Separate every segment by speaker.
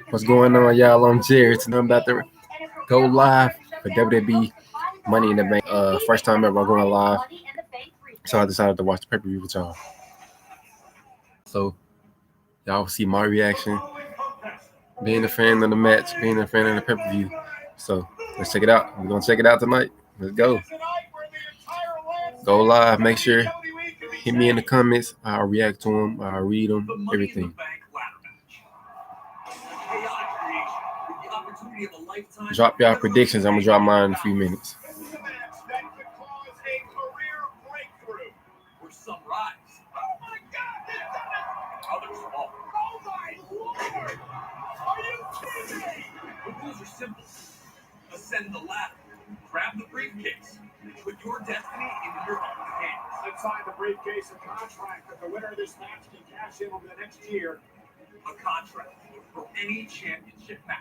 Speaker 1: What's going on, y'all? I'm Jerry. Today I'm about to go live for WWE Money in the Bank. First time ever I'm going live, so I decided to watch the pay-per-view with y'all. So y'all will see my reaction, being a fan of the match, being a fan of the pay-per-view. So let's check it out. We're gonna check it out tonight. Let's go. Go live. Make sure hit me in the comments. I'll react to them. I'll read them. Everything. Drop y'all predictions. I'm gonna drop mine in a few minutes.
Speaker 2: The rules are simple. Ascend the ladder. Grab the briefcase. Put your destiny into your own hands.
Speaker 3: Inside the briefcase, a contract that the winner of this match can cash in over the next year.
Speaker 2: A contract for any championship match.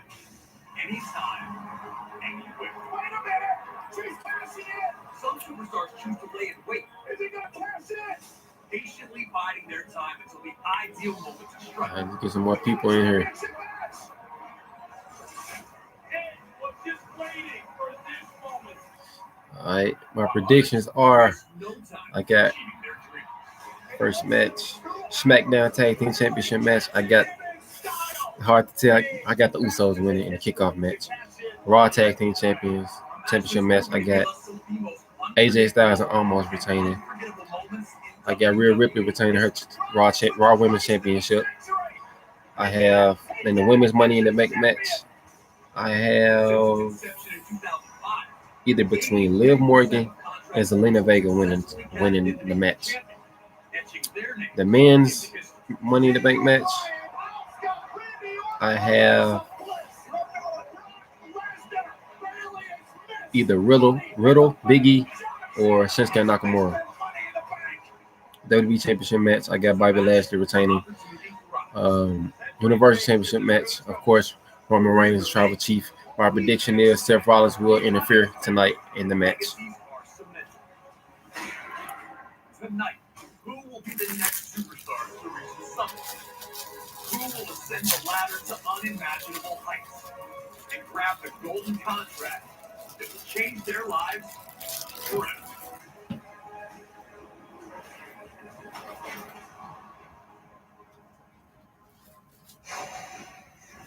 Speaker 2: Anytime, anywhere.
Speaker 3: Wait a minute! She's cashing in!
Speaker 2: Some superstars choose to lay in wait.
Speaker 3: Is he gonna cash in?
Speaker 2: Patiently biding their time until the ideal moment to strike.
Speaker 1: All right, let's get some more people in here. All right, my predictions are: I got first match, SmackDown Tag Team Championship match. I got hard to tell. I got the Usos winning in the kickoff match. Raw Tag Team Championship match. I got AJ Styles and Almost retaining. I got Rhea Ripley retaining her Raw Women's Championship. I have in the Women's Money in the Bank match. I have either between Liv Morgan and Zelina Vega winning the match. The men's Money in the Bank match, I have either Riddle, Biggie, or Shinsuke Nakamura. WWE Championship match, I got Bobby Lashley retaining. Universal Championship match, of course, Roman Reigns is Tribal Chief. My prediction is Seth Rollins will interfere tonight in the match.
Speaker 2: Tonight, who will be the next superstar to reach the summit? Who will ascend the ladder to unimaginable heights and grab the golden contract that will change their lives forever?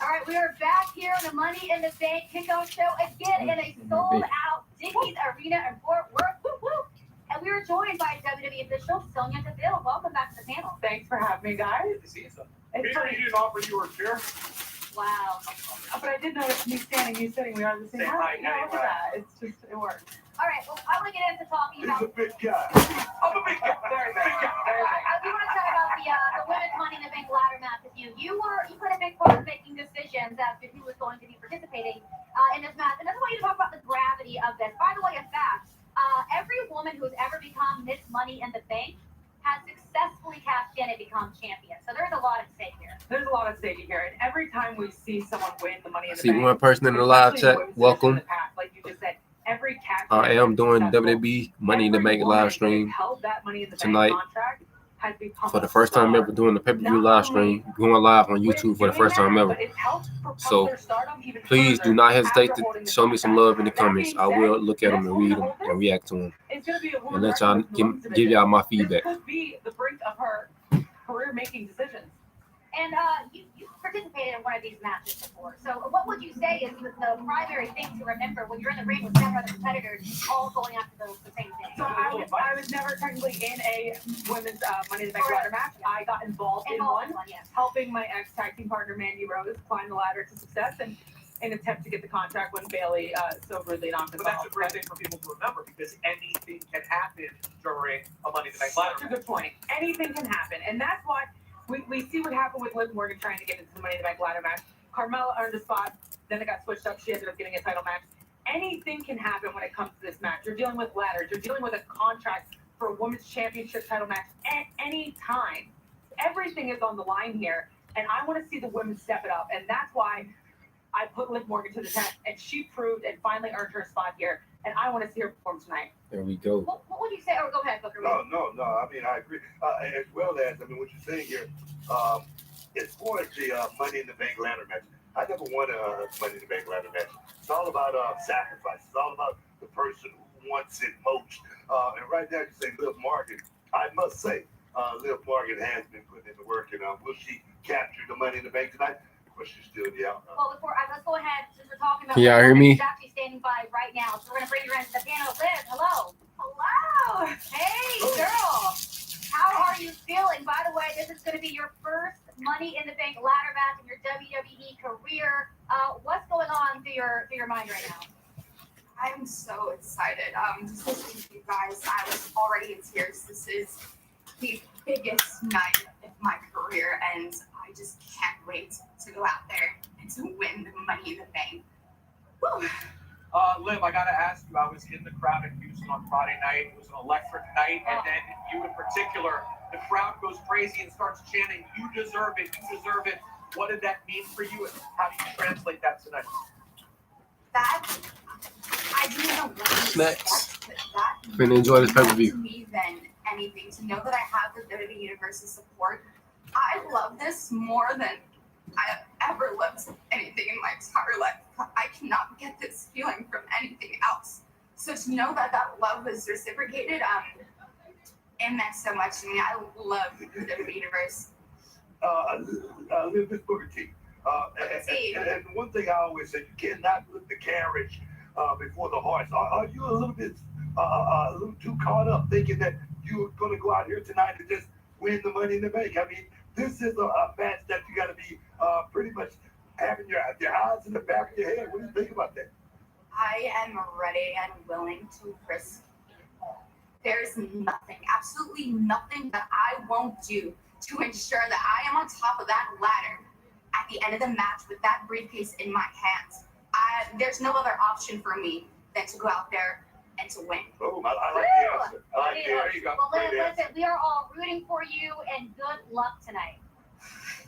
Speaker 4: All right, we are back here on the Money in the Bank kickoff show again in a sold-out Dickies Arena in Fort Worth. Woo, woo. And we were joined by WWE official Sonya Deville. Welcome back to the panel.
Speaker 5: Thanks for having me, guys.
Speaker 3: Good to see you. Peter, he didn't offer you a chair.
Speaker 4: Wow.
Speaker 5: But I did notice me standing, you sitting. We are the same height. Yeah, look at that. It's just, it works.
Speaker 4: All right, well, I want to get into talking
Speaker 3: He's
Speaker 4: about...
Speaker 3: a big guy.
Speaker 2: I'm a big guy.
Speaker 5: Very big. Very big.
Speaker 4: I do want to talk about the women's Money in the Bank ladder match with you. You played a big part of making decisions as to who was going to be participating in this match. And I just want you to talk about the gravity of this. By the way, a fact, every woman who's ever become Miss Money in the Bank has successfully cashed in and become champion. So there's a lot at stake here.
Speaker 5: There's a lot at stake here. And every time we see someone win the Money in the
Speaker 1: See
Speaker 5: Bank,
Speaker 1: one person in the live chat. Welcome.
Speaker 5: Like you just said, every cash
Speaker 1: I am doing WWE Money in the Bank live stream tonight for the first time ever doing the pay-per-view live stream, going live on YouTube for the first time ever. So please do not hesitate to show me some love in the comments. I will look at them and read them and react to them and let y'all give y'all my feedback.
Speaker 5: It could be the brink of her career-making decisions.
Speaker 4: And you participated in one of these matches before. So what would you say is the primary thing to remember when you're in the ring with several other competitors all going after the same thing?
Speaker 5: So I was never technically in a women's Money in the Bank ladder match. I got involved in one,
Speaker 4: yes.
Speaker 5: helping my ex-tag team partner Mandy Rose climb the ladder to success and an attempt to get the contract when Bailey so rudely knocked us
Speaker 3: But
Speaker 5: off.
Speaker 3: that's a great thing for people to remember because anything can happen during a Money in the Bank ladder
Speaker 5: That's a good point. Anything can happen. And that's why we see what happened with Liv Morgan trying to get into the Money in the Bank ladder match. Carmella earned a spot, then it got switched up. She ended up getting a title match. Anything can happen when it comes to this match. You're dealing with ladders. You're dealing with a contract for a women's championship title match at any time. Everything is on the line here, and I want to see the women step it up. And that's why I put Liv Morgan to the test, and she proved and finally earned her spot here. And I want to see her perform tonight.
Speaker 1: There we go.
Speaker 4: What would you say? Or go ahead, Booker.
Speaker 6: No. I mean, I agree. As well as, I mean, what you're saying here,
Speaker 2: as far as the Money in the Bank ladder match, I never won a Money in the Bank ladder match. It's all about sacrifice. It's all about the person who wants it most. And right now, you say Liv Morgan. I must say, Liv Morgan has been putting in the work, and will she capture the Money in the Bank tonight? But she's still the outcome.
Speaker 4: Well, before let's go ahead, since we're talking about.
Speaker 1: Can y'all hear me?
Speaker 4: She's actually standing by right now, so we're gonna bring her into the panel. Liv, hello. Hello. Hey, girl. How are you feeling? By the way, this is going to be your first Money in the Bank ladder match in your WWE career. What's going on through your mind right now?
Speaker 6: I'm so excited. Just listening to you guys, I was already in tears. This is the biggest night of my career, and I just can't wait to go out there and to win the Money in the Bank. Woo.
Speaker 3: Liv, I gotta ask you, I was in the crowd in Houston on Friday night. It was an electric night, and then you in particular, the crowd goes crazy and starts chanting, "You deserve it, you deserve it." What did that mean for you, and how do you translate that tonight?
Speaker 6: That, I didn't know what to
Speaker 1: Snacks.
Speaker 6: expect, but that
Speaker 1: Finna enjoy this pay-per-view.
Speaker 6: to me than anything. To know that I have the WWE Universe's support, I love this more than I ever loved anything in my entire life. I cannot get this feeling from anything else. So to know that that love was reciprocated, it meant so much to me. I love the WWE Universe.
Speaker 2: Live this Booker T. And one thing I always say, you cannot put the carriage before the horse. Are you a little bit a little too caught up thinking that you're going to go out here tonight and just win the Money in the Bank? I mean, this is a match that you got to be pretty much having your eyes in the back of your head. What do you think about that?
Speaker 6: I am ready and willing to risk it all. There's nothing, absolutely nothing that I won't do to ensure that I am on top of that ladder at the end of the match with that briefcase in my hands. There's no other option for me than to go out there and to win.
Speaker 2: Oh, I like the answer. I like the
Speaker 3: There
Speaker 2: answer.
Speaker 3: you go.
Speaker 4: Well, Liv,
Speaker 2: Great
Speaker 4: listen, we are all rooting for you, and good luck tonight.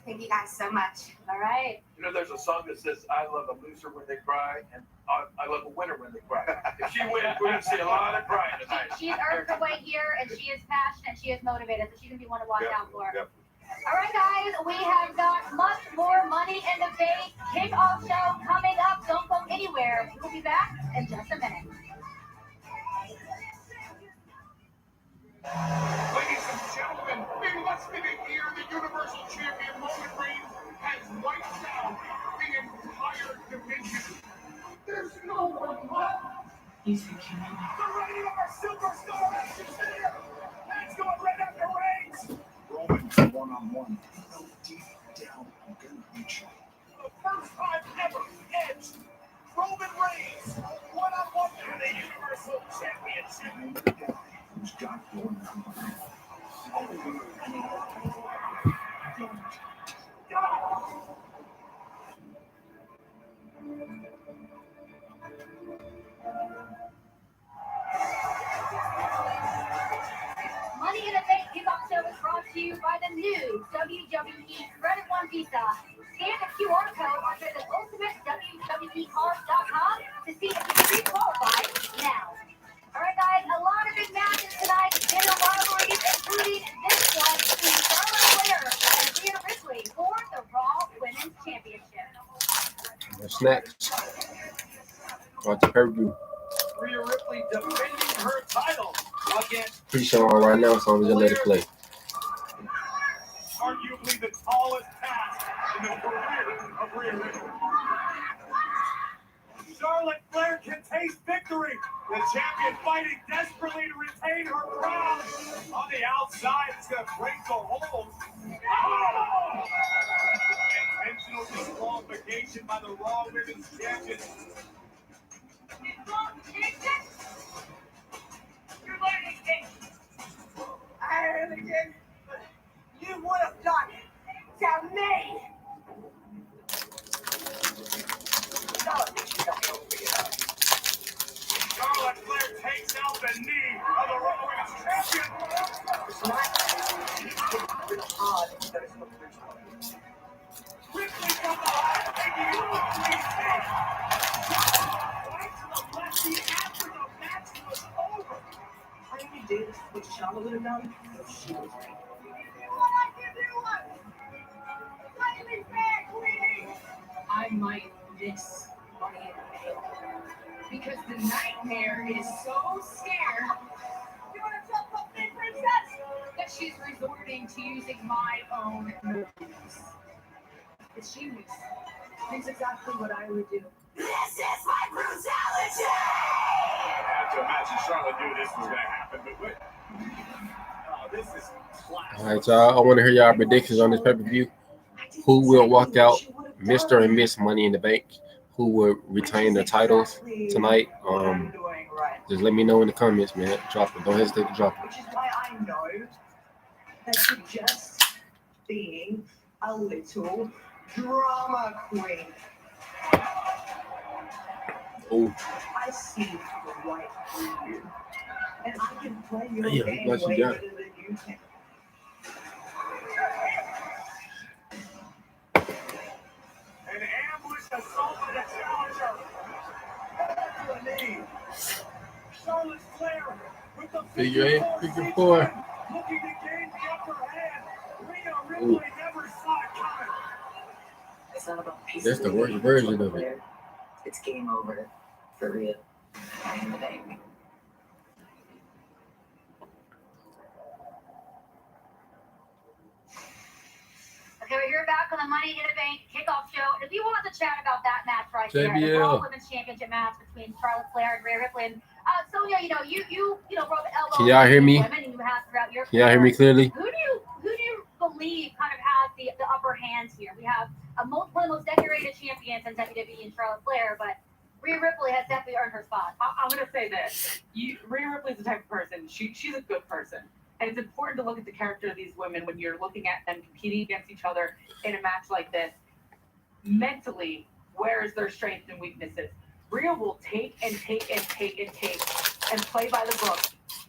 Speaker 6: Thank you guys so much.
Speaker 4: All right.
Speaker 3: You know, there's a song that says, "I love a loser when they cry, and I love a winner when they cry." If she wins, we're gonna see a lot of crying tonight.
Speaker 4: She's earned her way here, and she is passionate. She is motivated, so she's gonna be one to watch out for.
Speaker 2: Definitely.
Speaker 4: All right, guys, we have got much more Money in the Bank kickoff show coming up. Don't go anywhere. We'll be back in just a minute.
Speaker 2: Ladies and gentlemen, in less than a year, the Universal Champion Roman Reigns has wiped out the entire division. There's no one left.
Speaker 5: You think you know?
Speaker 2: The reign of our superstar is here. Edge going right after Reigns.
Speaker 7: Roman's one-on-one. No, deep down, I'm gonna beat you.
Speaker 2: The first time ever, Edge, Roman Reigns, one-on-one for the Universal Championship.
Speaker 7: And the guy who's got your number.
Speaker 4: Money in the Bank kickoff show is brought to you by the new WWE Credit One Visa. Scan the QR code or visit ultimatewwecards.com to see if you can qualify now. All right, guys, a lot of big matches tonight in the rivalries, including this one between Charlotte Flair and Rhea Ripley for the Raw Women's Championship.
Speaker 1: Snacks. Watch the pay-per-view.
Speaker 3: Rhea Ripley defending her title against
Speaker 1: Pre-show on right now, so I'm just let it play.
Speaker 2: Arguably the tallest task in the career of Rhea Ripley. Charlotte Flair can taste victory. The champion fighting desperately to retain her crown. On the outside, it's going to break the hold. Oh! Intentional disqualification by the Raw Women's Champion.
Speaker 5: You would have done it to me.
Speaker 2: Charlotte Flair takes out the knee of the Raw Women's Champion. Ripley from behind, taking it on the knee. Right to the lefty after the match was over.
Speaker 5: How many days would Charlotte have done if she was ready?
Speaker 2: What I give you one?
Speaker 5: might miss Money in the Bank because the Nightmare is so scared. You want to jump up there, princess? That she's resorting to using my own moves. But she thinks exactly what I would do. This is my brutality!
Speaker 2: I have to imagine Charlotte knew this was going to happen, but wait. Oh, this is classic.
Speaker 1: All right, y'all. I want to hear y'all predictions on this pay-per-view. Who will walk out Mr. and Miss Money in the Bank? Who will retain the titles tonight? Just let me know in the comments, man. Drop it. Don't hesitate to drop it.
Speaker 5: Which is why I know that you're just being a little drama queen.
Speaker 1: Oh,
Speaker 5: I see right through you. And I can play your
Speaker 1: damn,
Speaker 5: game
Speaker 1: what you
Speaker 5: way
Speaker 1: got?
Speaker 5: better than you can.
Speaker 2: An ambush assault by the challenger. To a knee. Charlotte Flair with the
Speaker 1: figure eight, figure
Speaker 2: six
Speaker 1: four.
Speaker 2: pin, looking to gain the upper hand. Rhea Ripley never saw it coming.
Speaker 5: It's not about pieces.
Speaker 1: That's the worst version of it.
Speaker 5: It's game over for Rhea. In the Bank.
Speaker 4: Okay, we're back on the Money in the Bank kickoff show. If you want to chat about that match right there, the
Speaker 1: JBL.
Speaker 4: Raw Women's Championship match between Charlotte Flair and Rhea Ripley. And, Sonya, you rub elbows.
Speaker 1: Can y'all hear me?
Speaker 4: Women and you have throughout your
Speaker 1: Can y'all hear me clearly?
Speaker 4: Who do you believe kind of has the upper hand here? We have one of the most decorated champions in WWE in Charlotte Flair, but Rhea Ripley has definitely earned her spot.
Speaker 5: I'm going to say this. Rhea Ripley's the type of person, she's a good person. And it's important to look at the character of these women when you're looking at them competing against each other in a match like this. Mentally, where is their strengths and weaknesses? Rhea will take and take and take and take and play by the book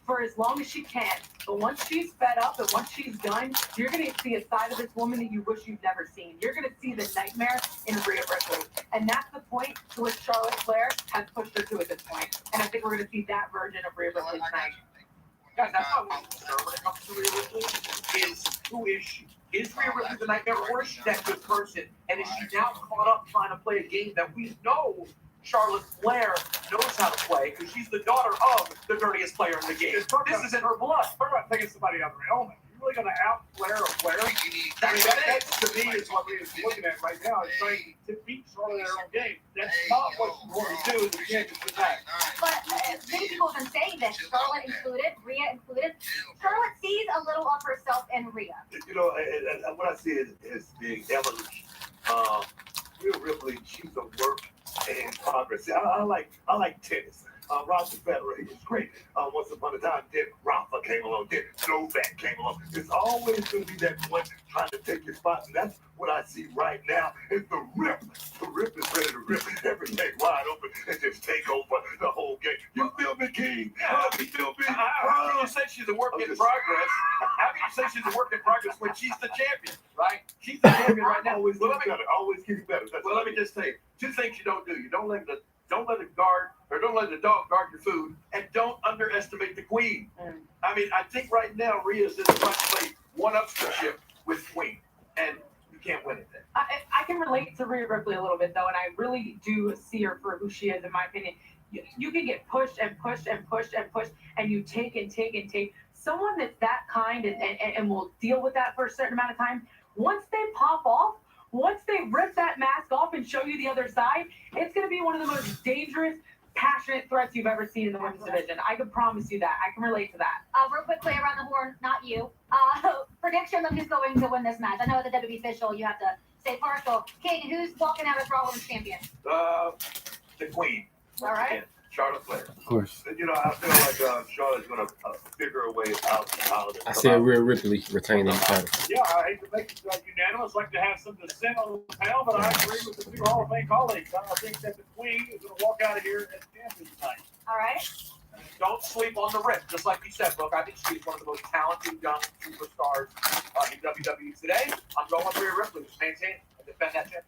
Speaker 5: for as long as she can. But once she's fed up and once she's done, you're going to see a side of this woman that you wish you've never seen. You're going to see the nightmare in Rhea Ripley. And that's the point to which Charlotte Flair has pushed her to at this point. And I think we're going to see that version of Rhea Ripley tonight.
Speaker 3: Guys, that's not what when it comes to Rhea Ripley is who is she? Is Rhea Ripley the nightmare, or is she that good person? And is she now caught up trying to play a game that we know Charlotte Flair knows how to play, because she's the daughter of the dirtiest player in the game. This is in her blood.
Speaker 2: Talk about taking somebody out of their element. You really going to out-Flair a player? I mean, that to me is what we're looking at right now. Is trying to beat Charlotte in her own game. That's not what you want to do in the championship match.
Speaker 4: But many people have been saying this, Charlotte included, Rhea included. Charlotte sees a little of herself in Rhea.
Speaker 8: You know, and what I see is the evolution. Rhea Ripley, she's a work in progress. I like tennis. Roger Federer, he was great. Once upon a time, then Rafa came along, then Novak came along. There's always going to be that one trying to take your spot, and that's what I see right now is the Rip. The Rip is ready to rip everything wide open and just take over the whole game. You feel me, King? You feel me?
Speaker 3: How can you say she's a work in progress? How can you say she's a work in progress when she's the champion, right? She's the champion right now.
Speaker 8: Always get better. Always get better. That's
Speaker 3: Well, let me just say, two things you don't do. You don't let the dog guard your food, and don't underestimate the queen. I mean, I think right now Rhea's in the front to play one-upmanship with queen, and you can't win it then.
Speaker 5: I can relate to Rhea Ripley a little bit, though, and I really do see her for who she is, in my opinion. You can get pushed and pushed and pushed and pushed, and you take and take and take. Someone that's that kind and will deal with that for a certain amount of time, once they pop off, once they rip that mask off and show you the other side, it's going to be one of the most dangerous, passionate threats you've ever seen in the women's division. I can promise you that. I can relate to that.
Speaker 4: Real quickly around the horn, not you. Prediction of who's going to win this match. I know the WWE official, you have to say partial. King, who's walking out as Raw Women's Champion?
Speaker 3: The queen.
Speaker 4: All right.
Speaker 3: Yeah, Charlotte Flair.
Speaker 1: Of course.
Speaker 8: You know, I feel like Charlotte's going to figure a way out of it.
Speaker 1: I said Rhea Ripley retaining the title.
Speaker 2: Yeah, I hate to make it unanimous, like to have some dissent on the panel, but I agree with the two Hall of Fame colleagues. I think that the Queen is going to walk out of here as champion tonight.
Speaker 4: All right.
Speaker 3: Don't sleep on the Rip. Just like you said, Brooke, I think she's one of the most talented young superstars in WWE today. I'm going with Rhea Ripley to maintain and defend that championship.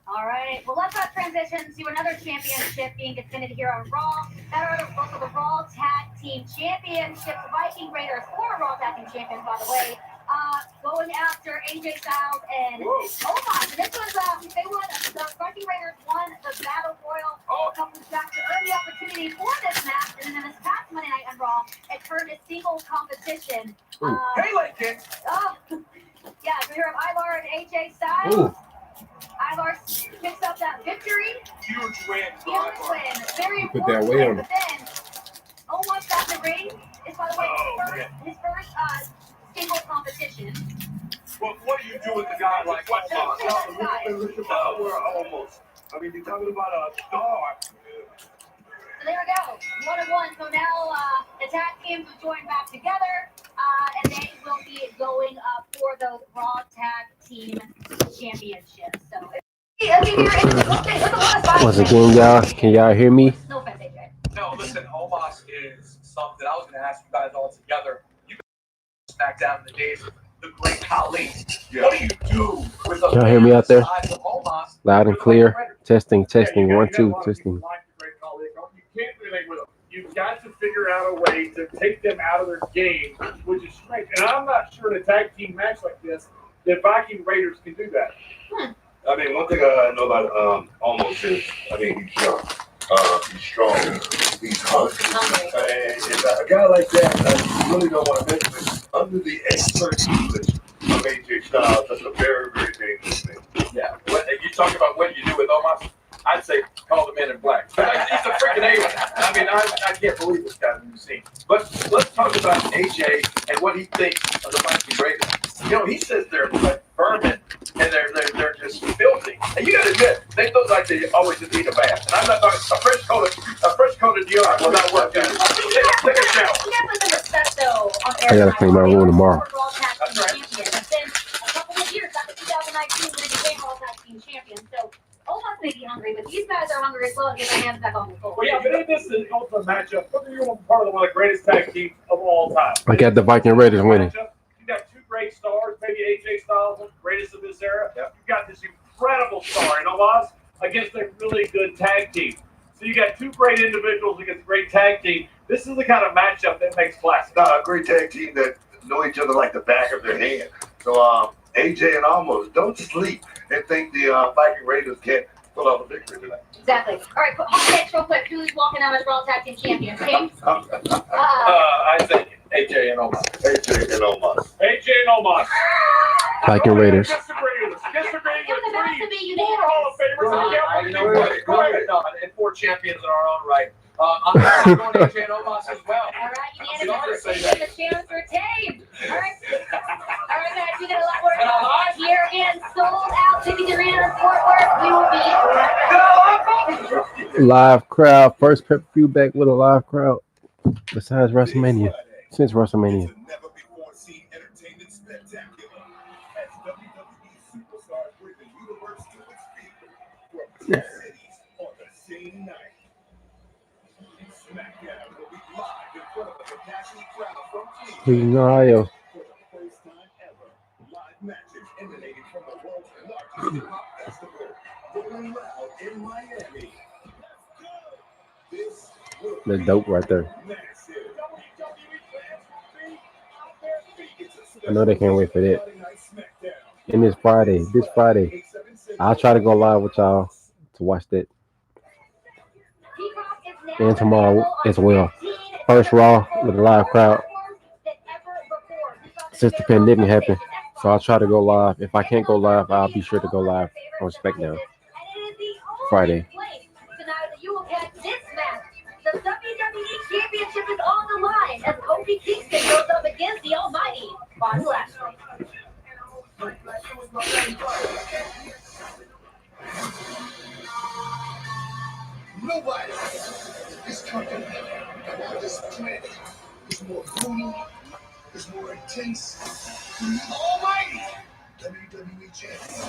Speaker 4: All right. Well, let's transition to another championship being defended here on Raw. That are also the Raw Tag Team Championships. Viking Raiders, former Raw Tag Team Champions, by the way, going after AJ Styles and Omos. And this was, they won, the Viking Raiders competition.
Speaker 3: Hey, leg kick.
Speaker 4: Oh, yeah, so here have Ivar and AJ Styles.
Speaker 1: Ooh.
Speaker 4: Ivar picks up that victory.
Speaker 3: Huge win.
Speaker 4: Huge win. Very
Speaker 1: Put that
Speaker 4: important
Speaker 1: weight on
Speaker 4: win. But then, Omos got the ring. It's, by the way, his first single competition.
Speaker 3: Well, what do you do with a guy like
Speaker 8: We're almost. I mean, you're talking about a star.
Speaker 4: So there we go. 1-1. So now the tag teams will join back together. And they will be going up for those Raw Tag Team Championships. So,
Speaker 1: Once again, y'all, can y'all hear me?
Speaker 4: No offense, AJ.
Speaker 3: No, listen, Omos is something I was going to ask you guys all together. You guys SmackDown in the days of the great Khali.
Speaker 8: Yeah.
Speaker 3: What do you do with a
Speaker 1: Can y'all hear me out there?
Speaker 3: size of Omos?
Speaker 1: Loud and clear. Testing, testing.
Speaker 2: Yeah, you
Speaker 1: 1,
Speaker 2: got a
Speaker 1: 2,
Speaker 2: lot of people
Speaker 1: testing.
Speaker 2: like the great Khali. You can't do anything with them. You've got to figure out a way to take them out of their game, which is strange. And I'm not sure in a tag team match like this, the Viking Raiders can do that.
Speaker 8: I mean, one thing I know about almost is, I mean, he's young, he's strong, he's hungry. And a guy like that, you really don't want to mention it. Under the expertise of AJ Styles, that's a very, very dangerous thing.
Speaker 3: Yeah. You talk about what you do with Omos, I'd say call the Men in Black. He's a freaking alien. I mean, I can't believe this guy's in the scene. But let's talk about AJ and what he thinks of the Viking Raiders. You know, he says they're like vermin and they're just filthy. And you got to admit, they look like they always just need a bath. And I'm not talking a fresh coat of deodorant will not work. Take a shower.
Speaker 4: You definitely some respect, though, on
Speaker 1: I gotta clean my room tomorrow.
Speaker 4: Raw Tag Team Champion. It's been a couple of years after 2019 when they became Raw Tag Team Champion. So, Omos may be hungry, but these guys are hungry as well to get their hands back on the floor.
Speaker 2: Well, yeah, but in this is ultimate matchup. Look at you part of one of the greatest tag teams of all time.
Speaker 1: I got the Viking Raiders winning.
Speaker 2: You got two great stars, maybe AJ Styles, one of the greatest of this era.
Speaker 3: Yep.
Speaker 2: You got this incredible star in Omos against a really good tag team. So you got two great individuals against a great tag team. This is the kind of matchup that makes classic.
Speaker 8: A great tag team that know each other like the back of their hand. So AJ and Almost don't sleep and think the Viking Raiders can't pull out a victory tonight.
Speaker 4: Exactly. All right, hot takes real quick. Who's walking out as Raw Tag Team Champions? Team?
Speaker 3: I think AJ and Omos.
Speaker 8: AJ and Almost.
Speaker 2: AJ and Omos.
Speaker 1: Viking Raiders.
Speaker 2: Disagree with
Speaker 4: It was about to be
Speaker 2: four Hall of Famers.
Speaker 3: You know what? Go ahead. No, and 4 champions in our own right. I'm actually going AJ and Omos as well.
Speaker 4: All right,
Speaker 3: I'm sorry to say
Speaker 4: unanimous.
Speaker 3: that.
Speaker 4: The chance for Tame. All right. All right, guys, we got a lot more to talk here again. Sold out Ticket Arena in Fort Worth. We will be right back.
Speaker 1: Live crowd. First pay-per-view back with a live crowd. Besides WrestleMania. Since WrestleMania.
Speaker 7: It's a never-before-seen entertainment spectacular as WWE superstars bring the universe to its feet from 2 cities on the same night. SmackDown will be live in front of a passionate crowd from
Speaker 1: Cleveland, Ohio.
Speaker 7: for the first time ever. Live matches emanating from the world's largest hip-hop festival, Rolling Loud in Miami. This will
Speaker 1: That's
Speaker 7: be
Speaker 1: dope right there.
Speaker 7: massive.
Speaker 1: I know they can't wait for that. And this Friday, I'll try to go live with y'all to watch that. And tomorrow as well. First Raw with a live crowd since the pandemic happened. So I'll try to go live. If I can't go live, I'll be sure to go live on SmackDown Friday.
Speaker 4: Tonight, you will catch this match. The WWE Championship is on the line as Kofi Kingston goes up against the almighty Bobby Lashley.
Speaker 7: Nobody in this company on this planet is more brutal, is more intense than the almighty WWE champion.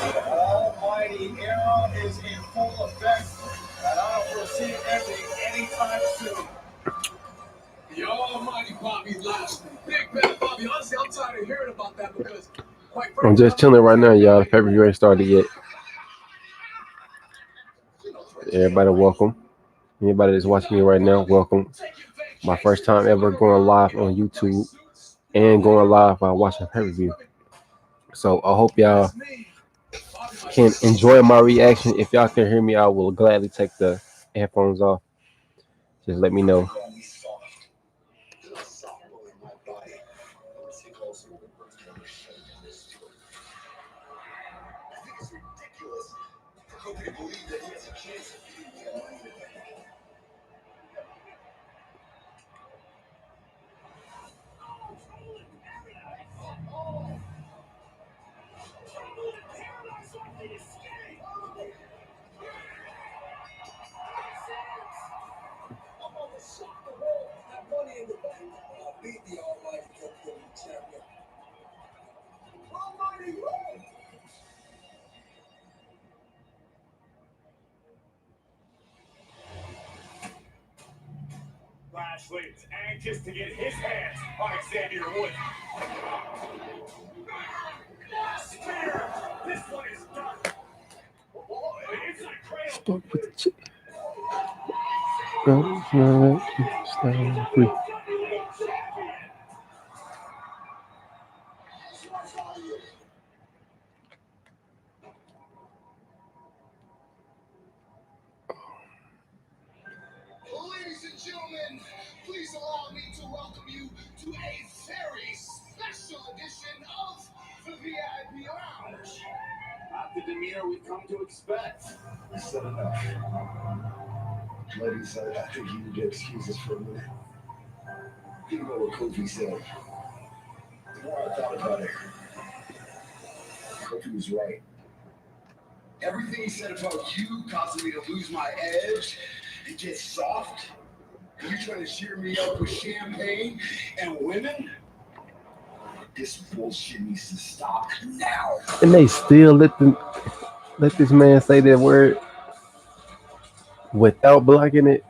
Speaker 9: The almighty era is in full effect, and I don't foresee it ending anytime soon.
Speaker 10: The almighty Bobby Lashley. Big Bad Bobby. Honestly, I'm tired of hearing about that because quite frankly,
Speaker 1: I'm just chilling right now, y'all. The pay-per-view ain't started yet. Everybody welcome. Anybody that's watching me right now, welcome. My first time ever going live on YouTube and going live while watching pay-per-view. So I hope y'all can enjoy my reaction. If y'all can hear me, I will gladly take the headphones off. Just let me know.
Speaker 10: Beat the almighty WWE champion.
Speaker 2: Lashley is anxious to get his hands on Xavier Woods. Spear! This one is done. It's a cradle.
Speaker 1: Stuck with the chick. Free.
Speaker 7: Ladies and gentlemen, please allow me to welcome you to a very special edition of the VIP Lounge.
Speaker 10: Not the demeanor we've come to expect.
Speaker 8: You said enough. Ladies, I think you need to excuse us for a minute. You know what Kofi said. The more I thought about it, Kofi was right. Everything he said about you causing me to lose my edge and get soft. And you're trying to cheer me up with champagne and women? This bullshit needs to stop now.
Speaker 1: And they still let this man say that word without blocking it.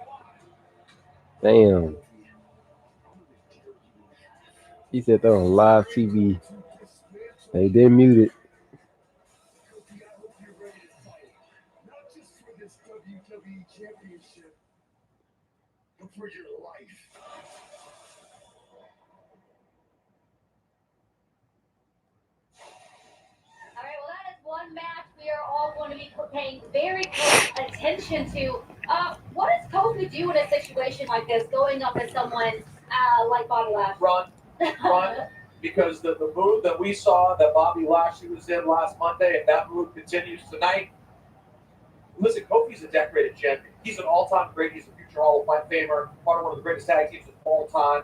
Speaker 1: Damn. He said that on live TV. They didn't mute it.
Speaker 8: Kofi, I hope you're ready to fight. Not just for this WWE Championship, but for your life.
Speaker 4: All right, well, that is one match we are all going to be paying very close attention to. What does Kofi do in a situation like this, going up as someone like Bobby Lashley?
Speaker 3: Run. Because the move that we saw that Bobby Lashley was in last Monday, if that move continues tonight, listen, Kofi's a decorated champion. He's an all-time great. He's a future Hall of Fame famer, part of one of the greatest tag teams of all time.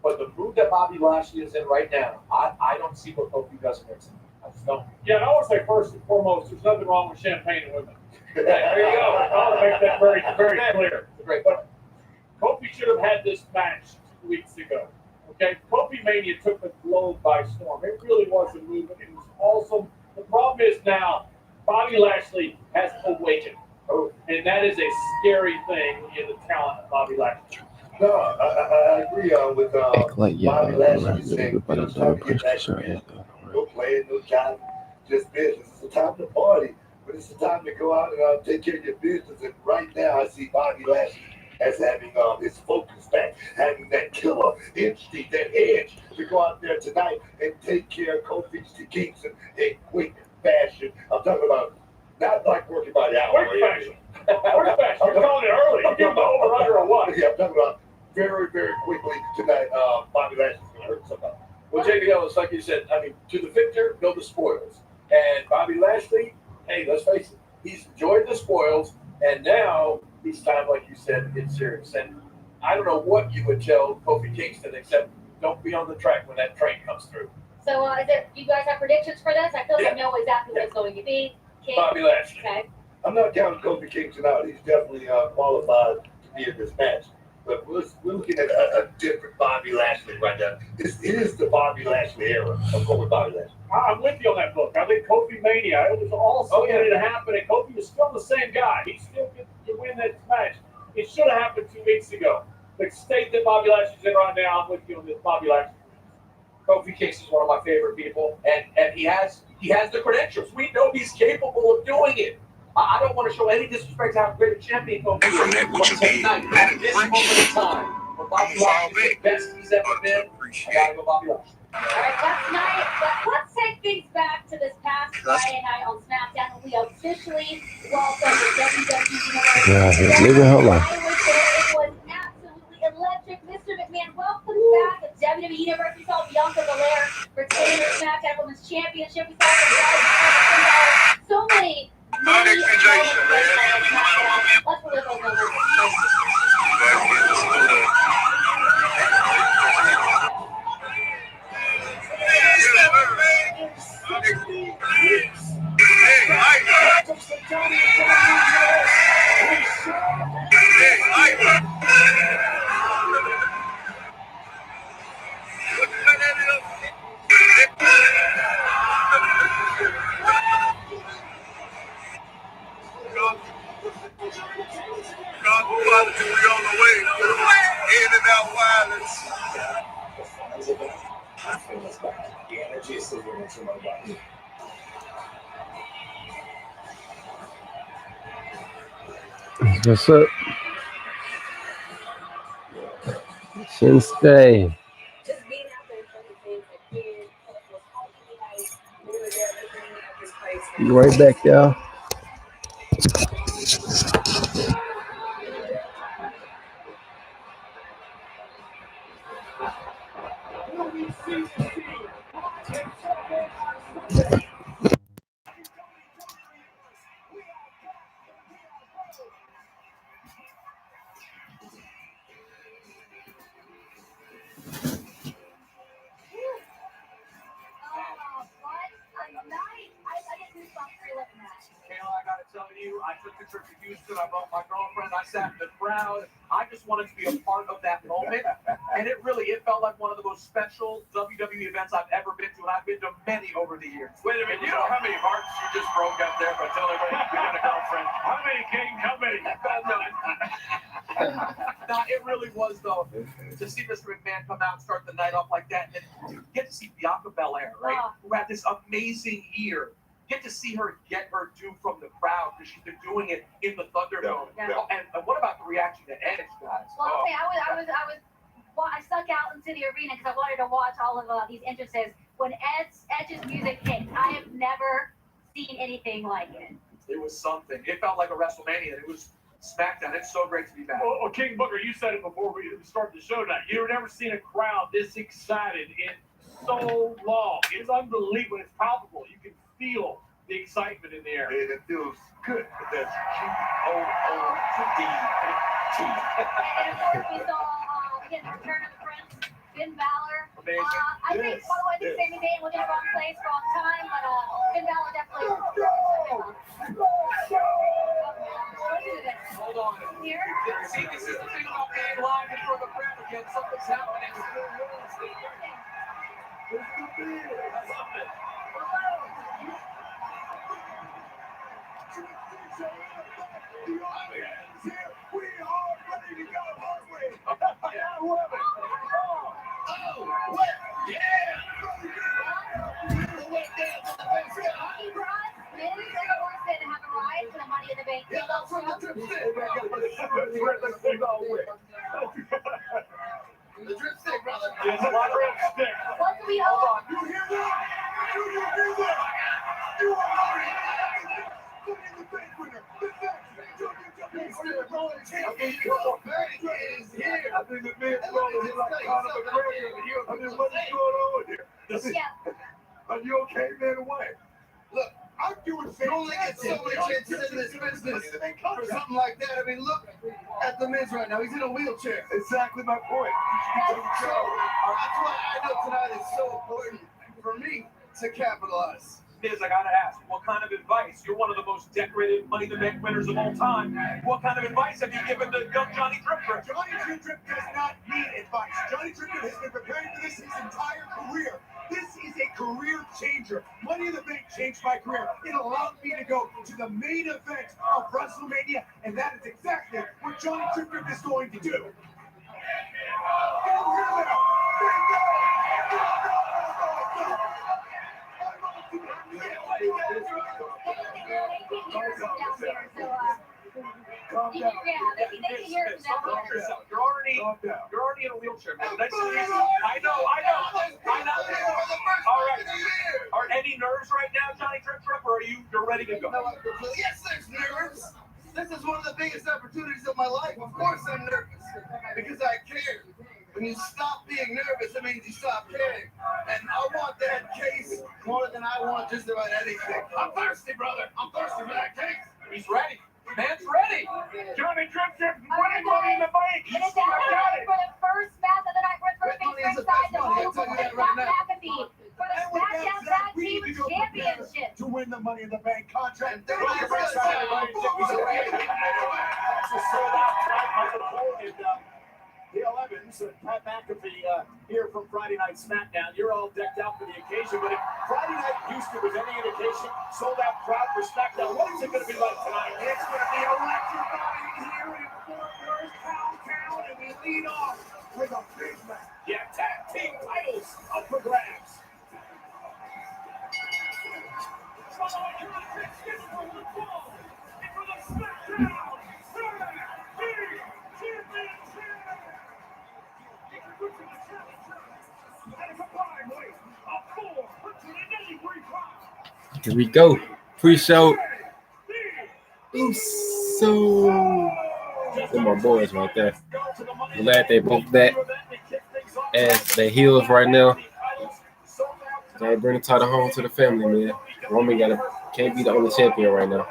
Speaker 3: But the move that Bobby Lashley is in right now, I don't see what Kofi does in there tonight. I just don't.
Speaker 2: Yeah, and I want to say first and foremost, there's nothing wrong with champagne and women. There you go. I want to make that very, very clear.
Speaker 3: Great.
Speaker 2: But Kofi should have had this match 2 weeks ago. Okay, Kofi Mania took the globe by storm. It really was a movement. It was awesome. The problem is now Bobby Lashley has awakened. And that is a scary thing in the talent of Bobby Lashley.
Speaker 8: No, I agree with
Speaker 1: Act like
Speaker 8: Bobby
Speaker 1: y'all
Speaker 8: Lashley saying,
Speaker 1: but I'm
Speaker 8: time to
Speaker 1: doing
Speaker 8: get back
Speaker 1: pressure.
Speaker 8: in. No playing, no time, just business. It's the time to party, but it's the time to go out and take care of your business. And right now, I see Bobby Lashley as having his focus back, having that killer instinct, that edge to go out there tonight and take care of Kofi Kingston in quick fashion. I'm talking about not like working by the hour.
Speaker 2: Quick fashion. Quick fashion. You're calling it early. You give the over under or what?
Speaker 8: Yeah, I'm talking about very, very quickly tonight. Bobby Lashley's going to hurt somebody.
Speaker 10: Well, J.D. Ellis, like you said, I mean, to the victor go the spoils. And Bobby Lashley, hey, let's face it, he's enjoyed the spoils, and now it's time, like you said, to get serious. And I don't know what you would tell Kofi Kingston except don't be on the track when that train comes through.
Speaker 4: So, do you guys have predictions for this? I feel like I know exactly what it's going to be. King?
Speaker 10: Bobby Lashley.
Speaker 4: Okay.
Speaker 8: I'm not counting Kofi Kingston out. He's definitely qualified to be in this match. But we're looking at a different Bobby Lashley right now. This is the Bobby Lashley era. I'm going with Bobby Lashley.
Speaker 2: I'm with you on that book. I think Kofi Mania, it was also ready to happen, and Kofi was still the same guy. He still could win that match. It should have happened 2 weeks ago. The state that Bobby Lashley's in right now, I'm with you on this Bobby Lashley.
Speaker 3: Kofi Kingston's one of my favorite people, and he has the credentials. We know he's capable of doing it. I don't want to show any disrespect to how great a champion Kofi is.
Speaker 11: From that, what you mean?
Speaker 3: At this moment in time, when Bobby Lashley's the best he's ever been, I gotta go Bobby Lashley.
Speaker 4: All right, last night, but let's take things back to this past Friday night on SmackDown when we officially welcomed the WWE Universe.
Speaker 1: Yeah, living her life.
Speaker 4: I was there. It was absolutely electric. Mr. McMahon, welcome back to WWE Universe. We saw Bianca Belair retain her SmackDown Women's Championship. We saw so many.
Speaker 11: Next suggestion, man.
Speaker 1: What's up? Shinsuke.
Speaker 5: Just being out there in front of fans again was ultimately like we were there listening at this place.
Speaker 1: You right back, y'all.
Speaker 3: Kayla, I gotta tell you, I took the trip to Houston. I brought my girlfriend. I sat in the crowd. I just wanted to be a part of that moment, and it felt like one of the most special WWE events I've ever been to, and I've been to many over the years.
Speaker 10: Wait a minute, you know how many hearts you just broke out there by telling everybody you got a girlfriend? How many, King? How many?
Speaker 3: No, it really was, though, to see Mr. McMahon come out and start the night off like that, and then get to see Bianca Belair, right, who had this amazing year. Get to see her get her due from the crowd because she's been doing it in the Thunderdome.
Speaker 4: Yeah.
Speaker 3: Oh, and what about the reaction to Edge, guys?
Speaker 4: Well, okay, I stuck out into the arena because I wanted to watch all of these entrances. When Edge's music hit, I have never seen anything like it.
Speaker 3: It was something. It felt like a WrestleMania. It was SmackDown. It's so great to be back.
Speaker 10: Well, King Booker, you said it before we started the show tonight. You've never seen a crowd this excited in so long. It's unbelievable. It's palpable. You can feel the excitement in the air.
Speaker 8: And it feels good. That's G-O-O-D-T.
Speaker 4: And of course, we saw again the return of the Prince, Finn Balor.
Speaker 3: Amazing.
Speaker 4: I think, by the way, I think Sami Zayn was in the wrong place, wrong time, but Finn Balor definitely.
Speaker 3: Hold on.
Speaker 4: Here.
Speaker 3: See, this is the thing about being live in front of a crowd again. Something's happening.
Speaker 8: The drip stick, brother.
Speaker 10: It's a lot of stick.
Speaker 4: What do we
Speaker 3: Hold
Speaker 4: all?
Speaker 3: on.
Speaker 8: You hear that? Do you hear that? You are already Money in the Bank winner. The next WWE World Champion. Is here. I think the man's going to hit like Conor McGregor. I mean, what is going on here?
Speaker 4: Yeah.
Speaker 8: Are you okay, man? Away. Look, I'm doing fantastic. You only get so many chances in this business for something like that. I mean, look at the Miz right now. He's in a wheelchair. Exactly my point. So, that's why I know tonight is so important for me to capitalize.
Speaker 3: Miz, I gotta ask, what kind of advice? You're one of the most decorated Money in the Bank winners of all time. What kind of advice have you given to young Johnny Drip Drip?
Speaker 8: Johnny Drip Drip does not need advice. Johnny Drip Drip has been preparing for this his entire career. This is a career changer. Money in the Bank changed my career. It allowed me to go to the main event of WrestleMania, and that is exactly what Johnny Drip Drip is going to do. Get over here now. Calm down.
Speaker 3: You're already in a wheelchair, man. That's I know. All right. Are any nerves right now, Johnny Drip Drip, or you're ready to go?
Speaker 8: Yes, there's nerves. This is one of the biggest opportunities of my life. Of course I'm nervous because I care. When you stop being nervous, it means you stop caring. And I want that case more than I want just about anything. I'm thirsty, brother. I'm thirsty for that case.
Speaker 3: He's ready. Man's ready.
Speaker 10: Johnny Drip Drip winning Money in the Bank.
Speaker 4: And it's happening for the first match of the night. We're first ringside, the Vulnerable and Pat McAfee for the SmackDown Tag Team Championship.
Speaker 8: To win the Money in the Bank contract.
Speaker 10: The 11s, Pat McAfee here from Friday Night SmackDown. You're all decked out for the occasion, but if Friday Night Houston was any indication, sold out crowd for SmackDown, what is it going to be like tonight?
Speaker 8: It's going to be electrifying here in Fort Worth, Town, and we lead off with a big match.
Speaker 10: Yeah, tag team titles up for grabs.
Speaker 2: Following your objectives for the fall and for the SmackDown
Speaker 1: Here we go. Pre-show. So, they're my boys right there. Glad they both back as they heels right now. Gotta bring the title home to the family, man. Roman can't be the only champion right now.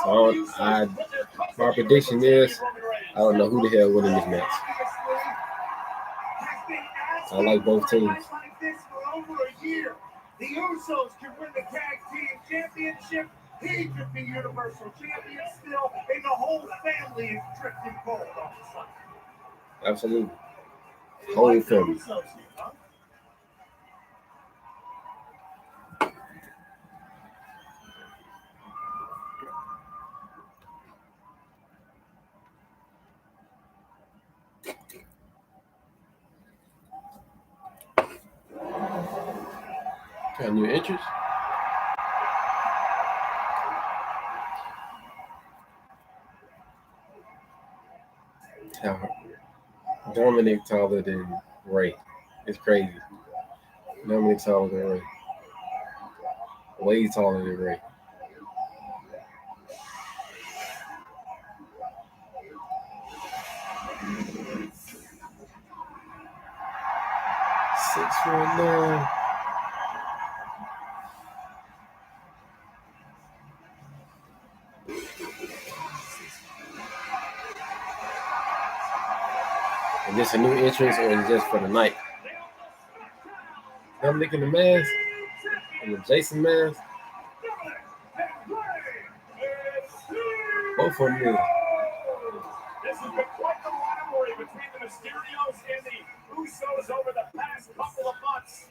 Speaker 1: So my prediction is I don't know who the hell winning this match. I like both teams.
Speaker 8: The Usos can win the tag team championship. He could be universal champion still, and the whole family is drifting gold on Sunday.
Speaker 1: Absolutely. Whole family. Got new entrance. Dominic taller than Ray. It's crazy. Dominic taller than Ray. Way taller than Ray. Six right now. Is this a new entrance or is it just for the night? Dominic in the mask and the Jason mask. Both of them new.
Speaker 2: This has been quite the rivalry between the Mysterios and the Usos over the past couple of months.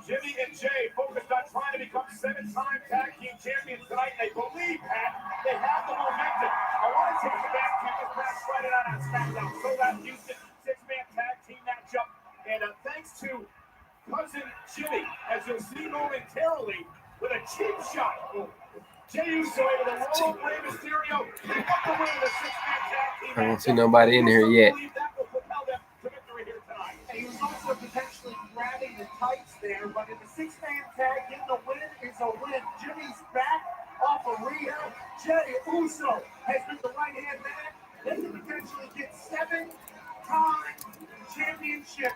Speaker 2: Jimmy and Jay focused on trying to become 7-time tag team champions tonight. They believe, Pat, they have the momentum. I want to take you back to this past Friday night on SmackDown. So that Houston 6-man tag team matchup. And thanks to cousin Jimmy, as you'll see momentarily, with a cheap shot. Jey Uso able to roll Rey Mysterio, pick up the win of the 6-man tag team.
Speaker 1: I don't see nobody in here yet.
Speaker 8: He was also potentially grabbing the tights there, but in the 6-man tag, getting the win is a win. Jimmy's back off of rehab. Jey Uso has been the right-hand man. They can potentially get 7-time championship.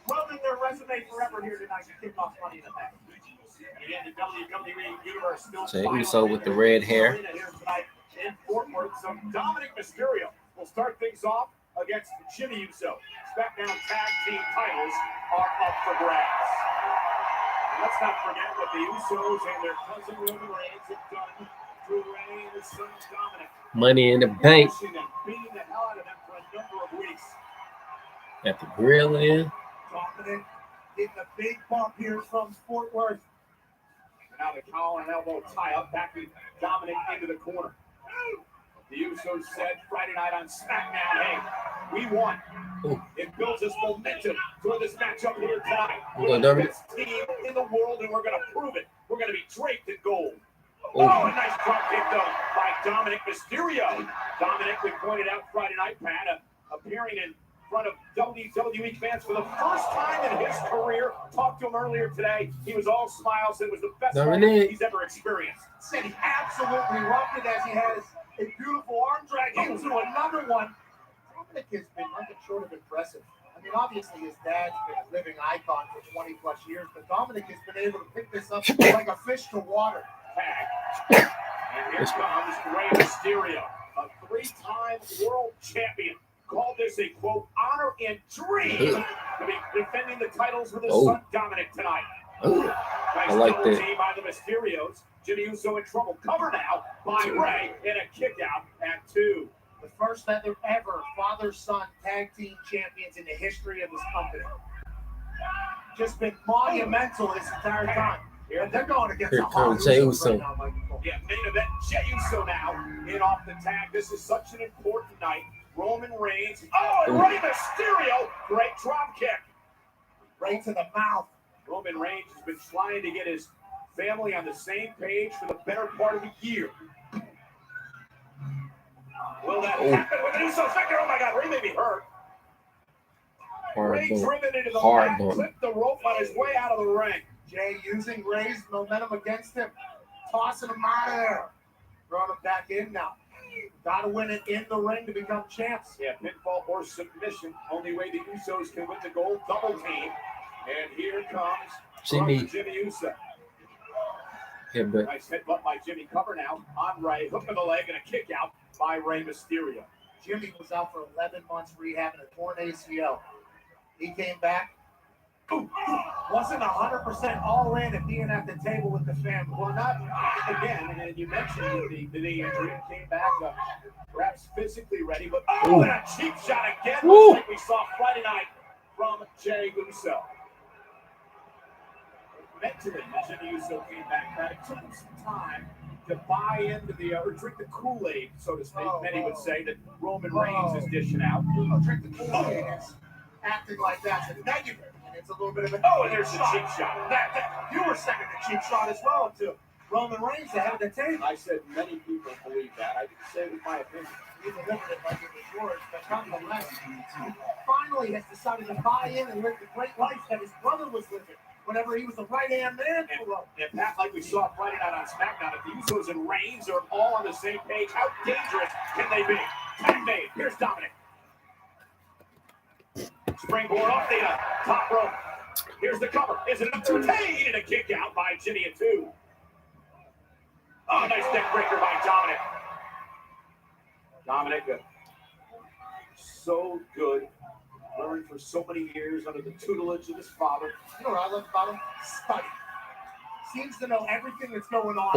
Speaker 8: Well in their resume forever here tonight to kick off Money in the Bank. Again, the WWE Universe still
Speaker 1: Jey Uso with the red hair.
Speaker 2: In Fort Worth, so Dominic Mysterio will start things off against Jimmy Uso. SmackDown tag team titles are up for grabs. And let's not forget what the Usos and their cousin Roman Reigns have done to Ray and his son Dominic.
Speaker 1: Money in the Bank.
Speaker 2: Beating the hell out of them for a number of weeks.
Speaker 1: Got the grill in.
Speaker 8: Dominic getting a big bump here from Fort Worth.
Speaker 2: And now the collar and elbow tie up, backing Dominic into the corner. The Usos said Friday night on SmackDown, hey, we won.
Speaker 1: Ooh.
Speaker 2: It builds us momentum for this matchup here tonight.
Speaker 1: We're
Speaker 2: We're
Speaker 1: the
Speaker 2: best team in the world, and we're going to prove it. We're going to be draped in gold.
Speaker 1: Ooh.
Speaker 2: Oh, a nice drop kick, though, by Dominic Mysterio. Dominic, we pointed out Friday night, Pat, appearing in front of WWE fans for the first time in his career. Talked to him earlier today. He was all smiles. It was the best moment he's ever experienced.
Speaker 8: Said he absolutely loved it as he has a beautiful arm drag into another one. Dominic has been nothing short of impressive. I mean, obviously his dad's been a living icon for 20 plus years, but Dominic has been able to pick this up like a fish to water.
Speaker 2: And here comes Rey Mysterio, a 3-time world champion. Called this a, quote, honor and dream to be defending the titles with his son Dominic tonight.
Speaker 1: Ooh.
Speaker 2: Nice
Speaker 1: I like
Speaker 2: double
Speaker 1: that.
Speaker 2: team by the Mysterios. Jimmy Uso in trouble. Covered out by Rey and a kick out at 2.
Speaker 8: The first ever father-son tag team champions in the history of this company. Just been monumental this entire time.
Speaker 2: Here
Speaker 8: They're going against
Speaker 1: Here comes Jey Uso.
Speaker 8: right now, Michael.
Speaker 2: Yeah, main event, Jey Uso now in off the tag. This is such an important night. Roman Reigns. Oh, and Rey Mysterio. Great drop kick.
Speaker 8: Right to the mouth.
Speaker 2: Roman Reigns has been trying to get his family on the same page for the better part of a year. Will that happen with the Usos? Oh my God, Rey may be hurt.
Speaker 1: Hard
Speaker 8: Ray
Speaker 1: bump.
Speaker 8: driven into the
Speaker 1: Hard
Speaker 8: mat,
Speaker 1: bump.
Speaker 8: clipped the rope on his way out of the ring.
Speaker 9: Jay using Ray's momentum against him, tossing him out of there, throwing him back in now. Got to win it in the ring to become champs.
Speaker 8: Yeah, pinfall or submission. Only way the Usos can win the gold double team. And here comes
Speaker 1: Jimmy.
Speaker 8: Jimmy Uso.
Speaker 1: Headbutt.
Speaker 8: Nice headbutt by Jimmy. Cover now on Ray. Hook of the leg and a kick out by Rey Mysterio.
Speaker 9: Jimmy was out for 11 months rehabbing a torn ACL. He came back. Wasn't 100% all in and being at the table with the family.
Speaker 8: Well, not again. And you mentioned the knee injury. Came back perhaps physically ready, but and a cheap shot again, just like we saw Friday night from Jey Uso. Mentally, Jimmy Uso came back. But it took him some time to buy into the or drink the Kool-Aid, so to speak. Many would say that Roman Reigns is dishing out.
Speaker 9: Drink the Kool-Aid is acting like that's a negative. And it's a little bit of a
Speaker 8: and there's a cheap shot.
Speaker 9: You were second the cheap shot as well to Roman Reigns ahead of the table.
Speaker 8: I said many people believe that. I didn't say it was my opinion.
Speaker 9: You delivered it like it was yours, but nonetheless, he finally has decided to buy in and live the great life that his brother was living whenever he was the right-hand man for Roman.
Speaker 8: And Pat, like we saw Friday night on SmackDown, if the Usos and Reigns are all on the same page, how dangerous can they be? Tag made. Here's Dominic. Springboard off the top rope. Here's the cover. Is it enough to retain? And a kick out by Jimmy and 2. Oh, nice neck breaker by Dominic. Dominic, so good. Learned for so many years under the tutelage of his father.
Speaker 9: You know what I love about him? Study. Seems to know everything that's going on.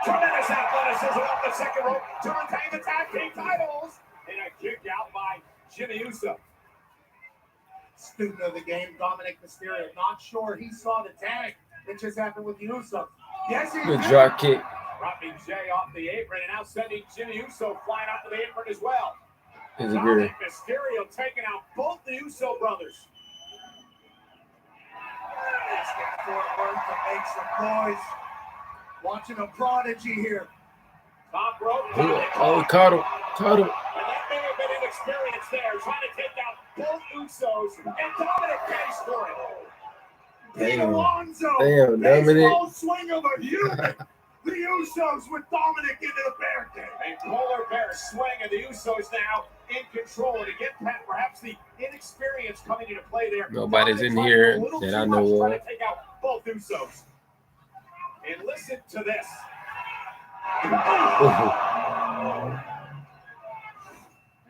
Speaker 8: Tremendous athleticism off the second rope to retain the tag team titles. And a kick out by Jimmy Uso.
Speaker 9: Student of the game, Dominic Mysterio. Not sure he saw the tag that just happened with the Uso. Yes, he
Speaker 1: Good
Speaker 9: did.
Speaker 1: drop kick.
Speaker 8: Dropping Jay off the apron and now sending Jimmy Uso flying off the apron as well.
Speaker 1: Is a
Speaker 8: Dominic Mysterio taking out both the Uso brothers.
Speaker 9: Asking Fort Worth to make some noise. Watching a prodigy here.
Speaker 8: Top rope.
Speaker 1: Caught him. Caught him.
Speaker 8: And that may have been inexperience there, trying to take out both Usos. And Dominic pays for it.
Speaker 1: Damn.
Speaker 9: Alonzo.
Speaker 1: Damn, Dominic.
Speaker 9: Baseball swing of a human. The Usos with Dominic into the barricade.
Speaker 8: A polar bear swing, and the Usos now in control. And again, Pat, perhaps the inexperience coming into play there.
Speaker 1: Nobody's
Speaker 8: Dominic
Speaker 1: in here
Speaker 8: a little
Speaker 1: that
Speaker 8: too
Speaker 1: I
Speaker 8: much
Speaker 1: know
Speaker 8: trying
Speaker 1: of.
Speaker 8: to take out both Usos. And listen to this.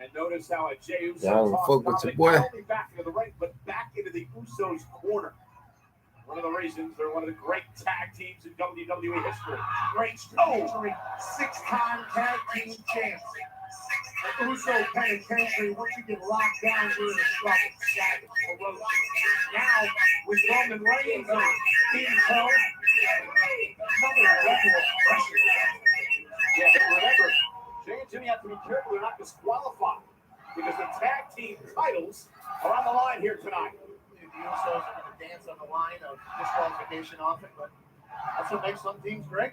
Speaker 8: And notice how a Jey Uso
Speaker 1: Y'all
Speaker 8: tossed
Speaker 1: fuck with
Speaker 8: Dominic
Speaker 1: your boy.
Speaker 8: not only back into the ring, but back into the Usos' corner. One of the reasons they're one of the great tag teams in WWE history.
Speaker 9: Great trajectory. 6-time tag team champs. The Uso penitentiary, once you get locked down, you're in trouble. Now, with Roman Reigns on Team Toe, another level of pressure.
Speaker 8: Yeah, but remember, Jay and Jimmy have to be careful they're not disqualified because the tag team titles are on the line here tonight.
Speaker 9: The Usos are going to dance on the line of disqualification often, but that's what makes some teams great.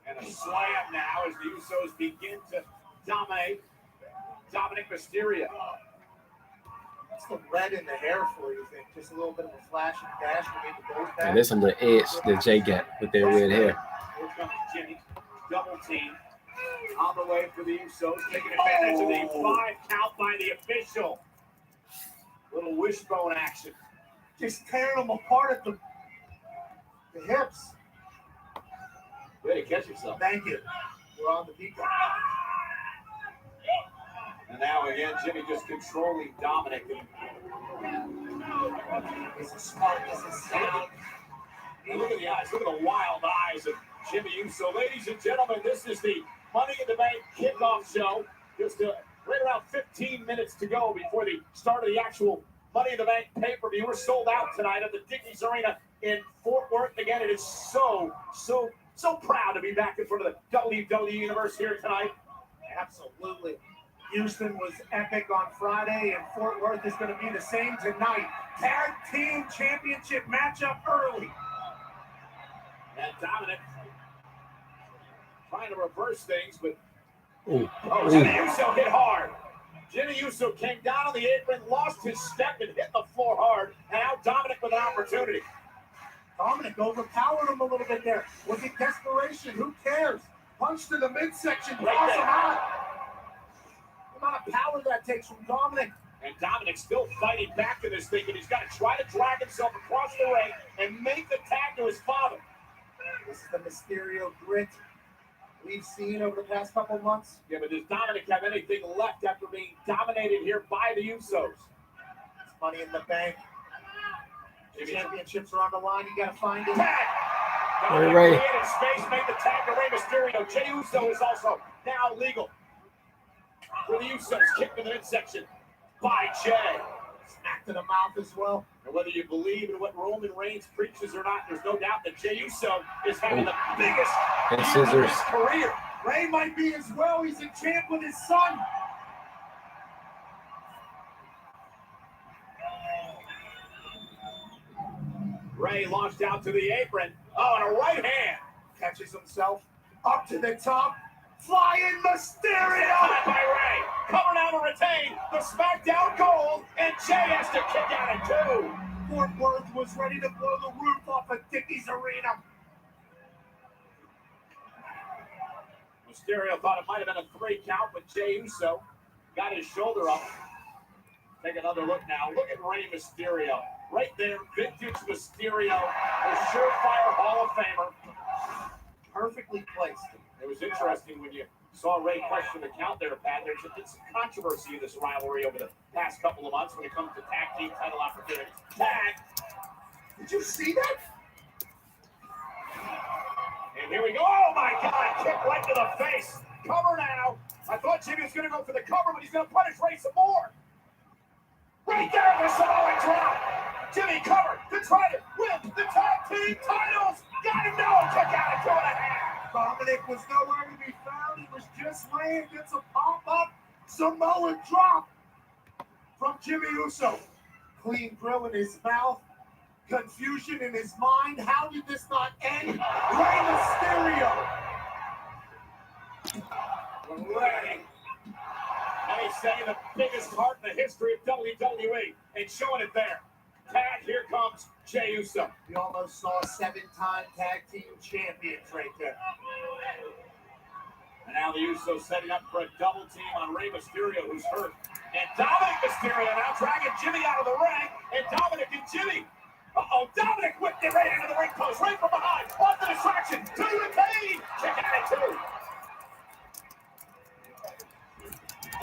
Speaker 8: And a slam now as the Usos begin to dominate Dominic Mysterio.
Speaker 9: What's the red in the hair for you think? Just a little bit of a flash and dash to make the gold
Speaker 1: And
Speaker 9: pass?
Speaker 1: there's some little edge that Jay got with that red hair.
Speaker 8: Here comes Jimmy. Double team. On the way for the Usos. Taking advantage of the 5 count by the official. Little wishbone action.
Speaker 9: Just tearing them apart at the hips.
Speaker 8: Way to catch yourself.
Speaker 9: Thank you. We're on the beat.
Speaker 8: And now again, Jimmy just controlling Dominic.
Speaker 9: This is smart. This is sound.
Speaker 8: And look at the eyes. Look at the wild eyes of Jimmy Uso. Ladies and gentlemen, this is the Money in the Bank kickoff show. Just right around 15 minutes to go before the start of the actual Money in the Bank pay-per-view. We're sold out tonight at the Dickies Arena in Fort Worth. Again, it is so proud to be back in front of the WWE Universe here tonight.
Speaker 9: Absolutely. Houston was epic on Friday, and Fort Worth is going to be the same tonight. Tag team championship matchup early.
Speaker 8: And Dominic trying to reverse things, but
Speaker 1: Ooh.
Speaker 8: Jimmy Uso hit hard.
Speaker 3: Jimmy Uso came down on the apron, lost his step, and hit the floor hard. And now Dominic with an opportunity.
Speaker 9: Dominic overpowered him a little bit there. Was it desperation? Who cares? Punch to the midsection, toss him out. The amount of power that takes from Dominic.
Speaker 3: And Dominic's still fighting back to this thing, and he's got to try to drag himself across the ring and make the tag to his father.
Speaker 9: This is the Mysterio grit we've seen over the past couple months.
Speaker 3: Yeah, but does Dominic have anything left after being dominated here by the Usos?
Speaker 9: It's Money in the Bank. The championships are on the line. You got to find it.
Speaker 3: Tag! Dominic
Speaker 1: Ray.
Speaker 3: created space, made the tag to Rey Mysterio. Jey Uso is also now legal. For the Usos, kick to the midsection by Jey.
Speaker 9: Smack to the mouth as well.
Speaker 3: And whether you believe in what Roman Reigns preaches or not, there's no doubt that Jey Uso is having the biggest
Speaker 1: And
Speaker 3: year of
Speaker 1: scissors.
Speaker 3: his career.
Speaker 9: Ray might be as well. He's a champ with his son.
Speaker 3: Ray launched out to the apron. Oh, and a right hand.
Speaker 9: Catches himself up to the top. Flying Mysterio.
Speaker 3: Caught by Ray. Coming out to retain the SmackDown Gold. And Jey has to kick out at 2.
Speaker 9: Fort Worth was ready to blow the roof off of Dickey's Arena.
Speaker 3: Mysterio thought it might have been a 3 count, but Jey Uso got his shoulder up. Take another look now. Look at Rey Mysterio. Right there, vintage Mysterio, a surefire Hall of Famer.
Speaker 9: Perfectly placed.
Speaker 3: It was interesting when you saw Ray question the count there, Pat. There's been some controversy in this rivalry over the past couple of months when it comes to tag team title opportunities. Tag.
Speaker 9: Did you see that?
Speaker 3: And here we go. Oh, my God. Kick right to the face. Cover now. I thought Jimmy was going to go for the cover, but he's going to punish Ray some more. Right there, the Samoan drop. Jimmy covered to try to win the tag team titles. Got him now. Kick out at 2.5.
Speaker 9: Dominic was nowhere to be found. He was just laying. Gets a pop-up Samoan drop from Jimmy Uso. Clean grill in his mouth. Confusion in his mind. How did this not end? Rey Mysterio.
Speaker 3: Ray. They say the biggest heart in the history of WWE. And showing it there. Tag, here comes Jey Uso.
Speaker 9: We almost saw a 7-time tag team champions right there.
Speaker 3: And now the Usos setting up for a double team on Rey Mysterio, who's hurt. And Dominic Mysterio now dragging Jimmy out of the ring. And Dominic and Jimmy. Uh-oh, Dominic whipped it right into the ring post, right from behind. Off the distraction, to the cage. Kick out at 2.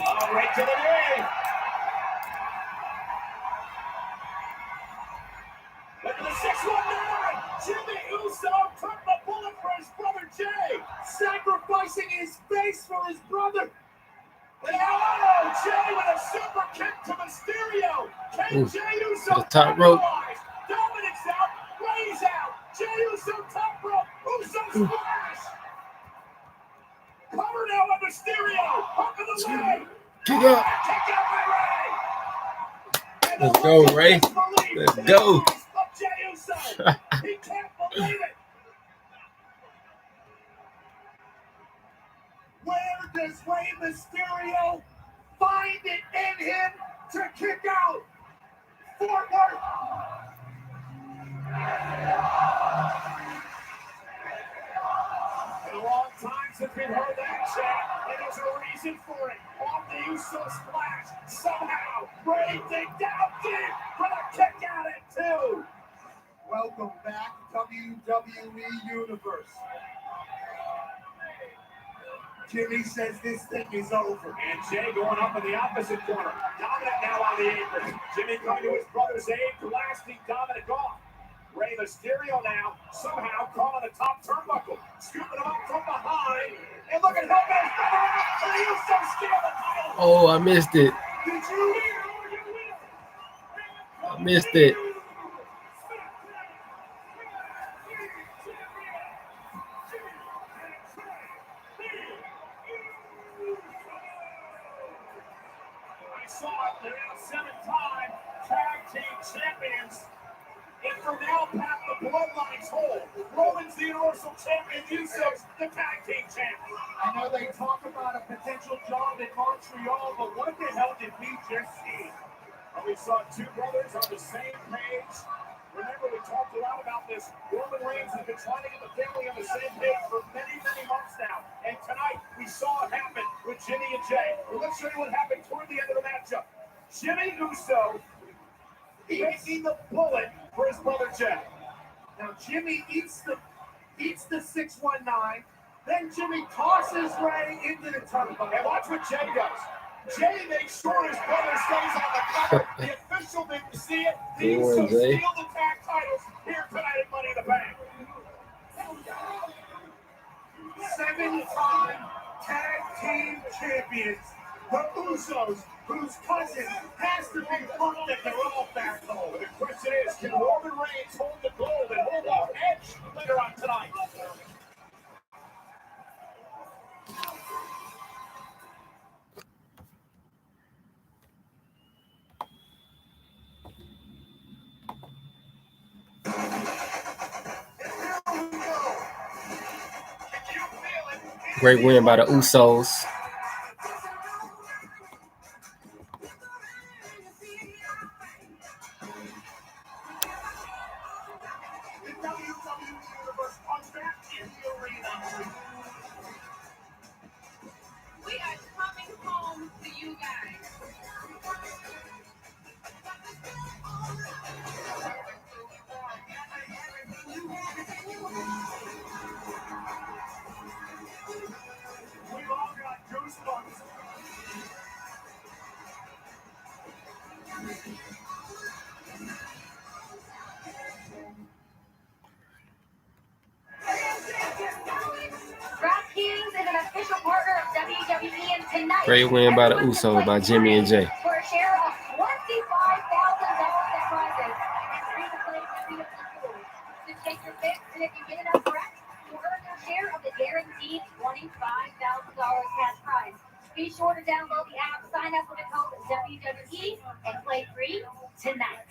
Speaker 3: Oh, right to the knee. Look at the 619. Jimmy Uso took the bullet for his brother Jey.
Speaker 9: Sacrificing his face for his brother.
Speaker 3: And now, Jey with a super kick to Mysterio. Can Jey Uso
Speaker 1: the top rope.
Speaker 3: capitalize? Dominic's out. Ray's out. Jey Uso top rope. Uso splash. Cover now by Mysterio. Up in the leg.
Speaker 1: Kick out.
Speaker 3: Kick out by Ray. And
Speaker 1: Let's
Speaker 3: the
Speaker 1: go,
Speaker 3: legend
Speaker 1: Ray.
Speaker 3: can't believe
Speaker 1: Let's
Speaker 3: the
Speaker 1: go.
Speaker 3: eyes of Jey Uso. He can't believe it.
Speaker 9: Where does Rey Mysterio find it in him to kick out? Fort Worth.
Speaker 3: In a long time since we've heard that chant, and there's a reason for it. Off the Uso splash, somehow Ray digged out deep for the kick out at 2.
Speaker 9: Welcome back, WWE Universe. Jimmy says this thing is over.
Speaker 3: And Jey going up in the opposite corner. Dominic now on the apron. Jimmy coming to his brother's aid, blasting Dominic off. Rey Mysterio now somehow caught on the top turnbuckle, scooping him up from behind. And look at Hellman's brother out. And the Usos steal the title.
Speaker 1: Oh, I missed it.
Speaker 3: Did you?
Speaker 1: I missed it.
Speaker 3: I saw it. They're now 7-time tag team champions. And for now, Pat, the bloodline's whole. Roman's
Speaker 2: the Universal Champion, Usos, the Tag Team Champions.
Speaker 9: I know they talk about a potential job in Montreal, but what the hell did we just see?
Speaker 2: We saw two brothers on the same page. Remember, we talked a lot about this. Roman Reigns has been trying to get the family on the same page for many, many months now. And tonight, we saw it happen with Jimmy and Jay. Well, let's show you what happened toward the end of the matchup. Jimmy Uso taking the bullet for his brother Jay.
Speaker 9: Now Jimmy eats the 619. Then Jimmy tosses Ray into the turnbuckle.
Speaker 2: And watch what Jay does. Jay makes sure his brother stays on the cover. The official didn't see it. The Usos steal the tag titles here tonight at Money in the Bank.
Speaker 9: 7-time tag team champions. The Usos, whose cousin has to be pumped that they're all back home.
Speaker 2: The question is, can Roman Reigns hold the gold and hold off Edge later on tonight?
Speaker 1: Great win by the Usos.
Speaker 5: We are coming home to you guys.
Speaker 2: We've all got goosebumps.
Speaker 4: DraftKings is an official partner of WWE, and tonight,
Speaker 1: Great win by the Usos by Jimmy and Jay.
Speaker 4: for a share of $25,000 in prizes. It's free to play every of the tools. Just take your picks, and if you get enough correct, you'll earn your share of the guaranteed $25,000 cash prize. Be sure to download the app, sign up with the code WWE, and play free tonight.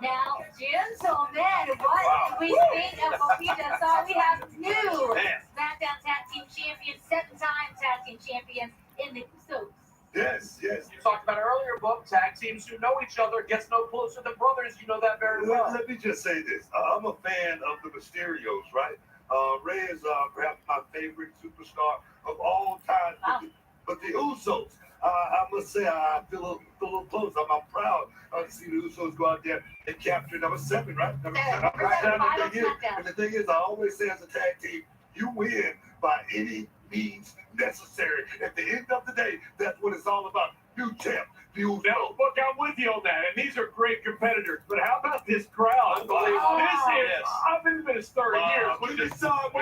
Speaker 4: Now, gentlemen, what did we think of what we just saw? We have new SmackDown Tag Team Champions, 7-time Tag Team Champions in the Usos.
Speaker 8: Yes.
Speaker 3: You talked about earlier, Book, tag teams who know each other gets no closer than brothers. You know that very well.
Speaker 8: Let me just say this. I'm a fan of the Mysterios, right? Ray is perhaps my favorite superstar of all time.
Speaker 4: Wow.
Speaker 8: But the Usos, I must say, I feel a little close. I'm proud to see the Usos go out there and capture number 7, right? Number 7. And the thing is, I always say as a tag team, you win by any means necessary. At the end of the day, that's what it's all about. New champ, the Usos.
Speaker 2: Now, look, I'm with you on that, and these are great competitors. But how about this crowd?
Speaker 3: Unbelievable.
Speaker 2: I've been in this 30 years.
Speaker 8: Give me some,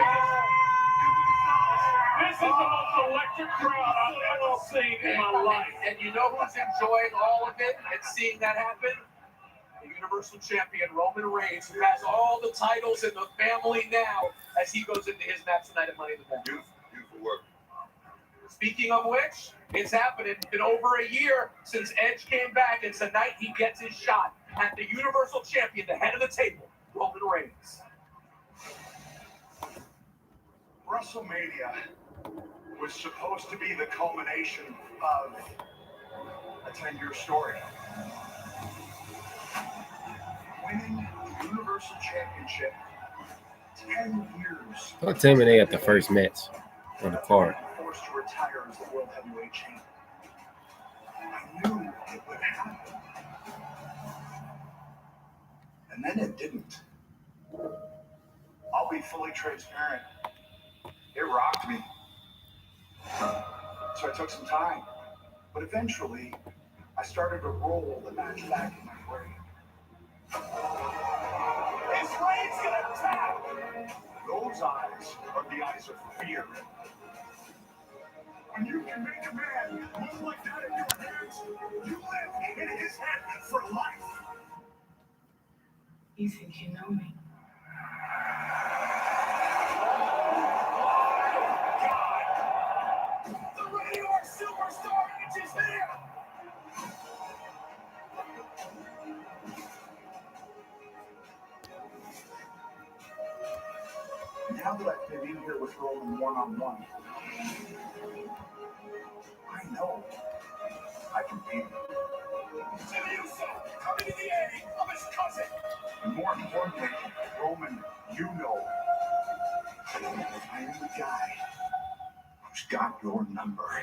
Speaker 2: This is the most electric crowd I've ever seen in my life.
Speaker 3: And you know who's enjoying all of it and seeing that happen? The Universal Champion, Roman Reigns, who has all the titles in the family now as he goes into his match tonight at Money in the Bank.
Speaker 8: Beautiful work.
Speaker 3: Speaking of which, it's happening. It's been over a year since Edge came back, and tonight he gets his shot at the Universal Champion, the head of the table, Roman Reigns.
Speaker 9: WrestleMania was supposed to be the culmination of a 10-year story. Winning the Universal Championship 10 years.
Speaker 1: Don't tell me they got the first match on the card.
Speaker 9: Forced to retire as the World Heavyweight Champion. I knew it would happen. And then it didn't. I'll be fully transparent. It rocked me. So I took some time. But eventually, I started to roll the match back in my brain.
Speaker 2: Is Reigns gonna tap?
Speaker 9: Those eyes are the eyes of fear. When you can make a man move like that in your hands, you live in his head for life.
Speaker 5: You think you know me?
Speaker 2: The Radio Our Superstar Edge is there!
Speaker 9: Now that I've been in here with Roman one-on-one, I know I can beat him.
Speaker 7: Jimmy Uso coming to the aid of his cousin.
Speaker 9: And more importantly, Roman, you know, I am the guy who's got your number.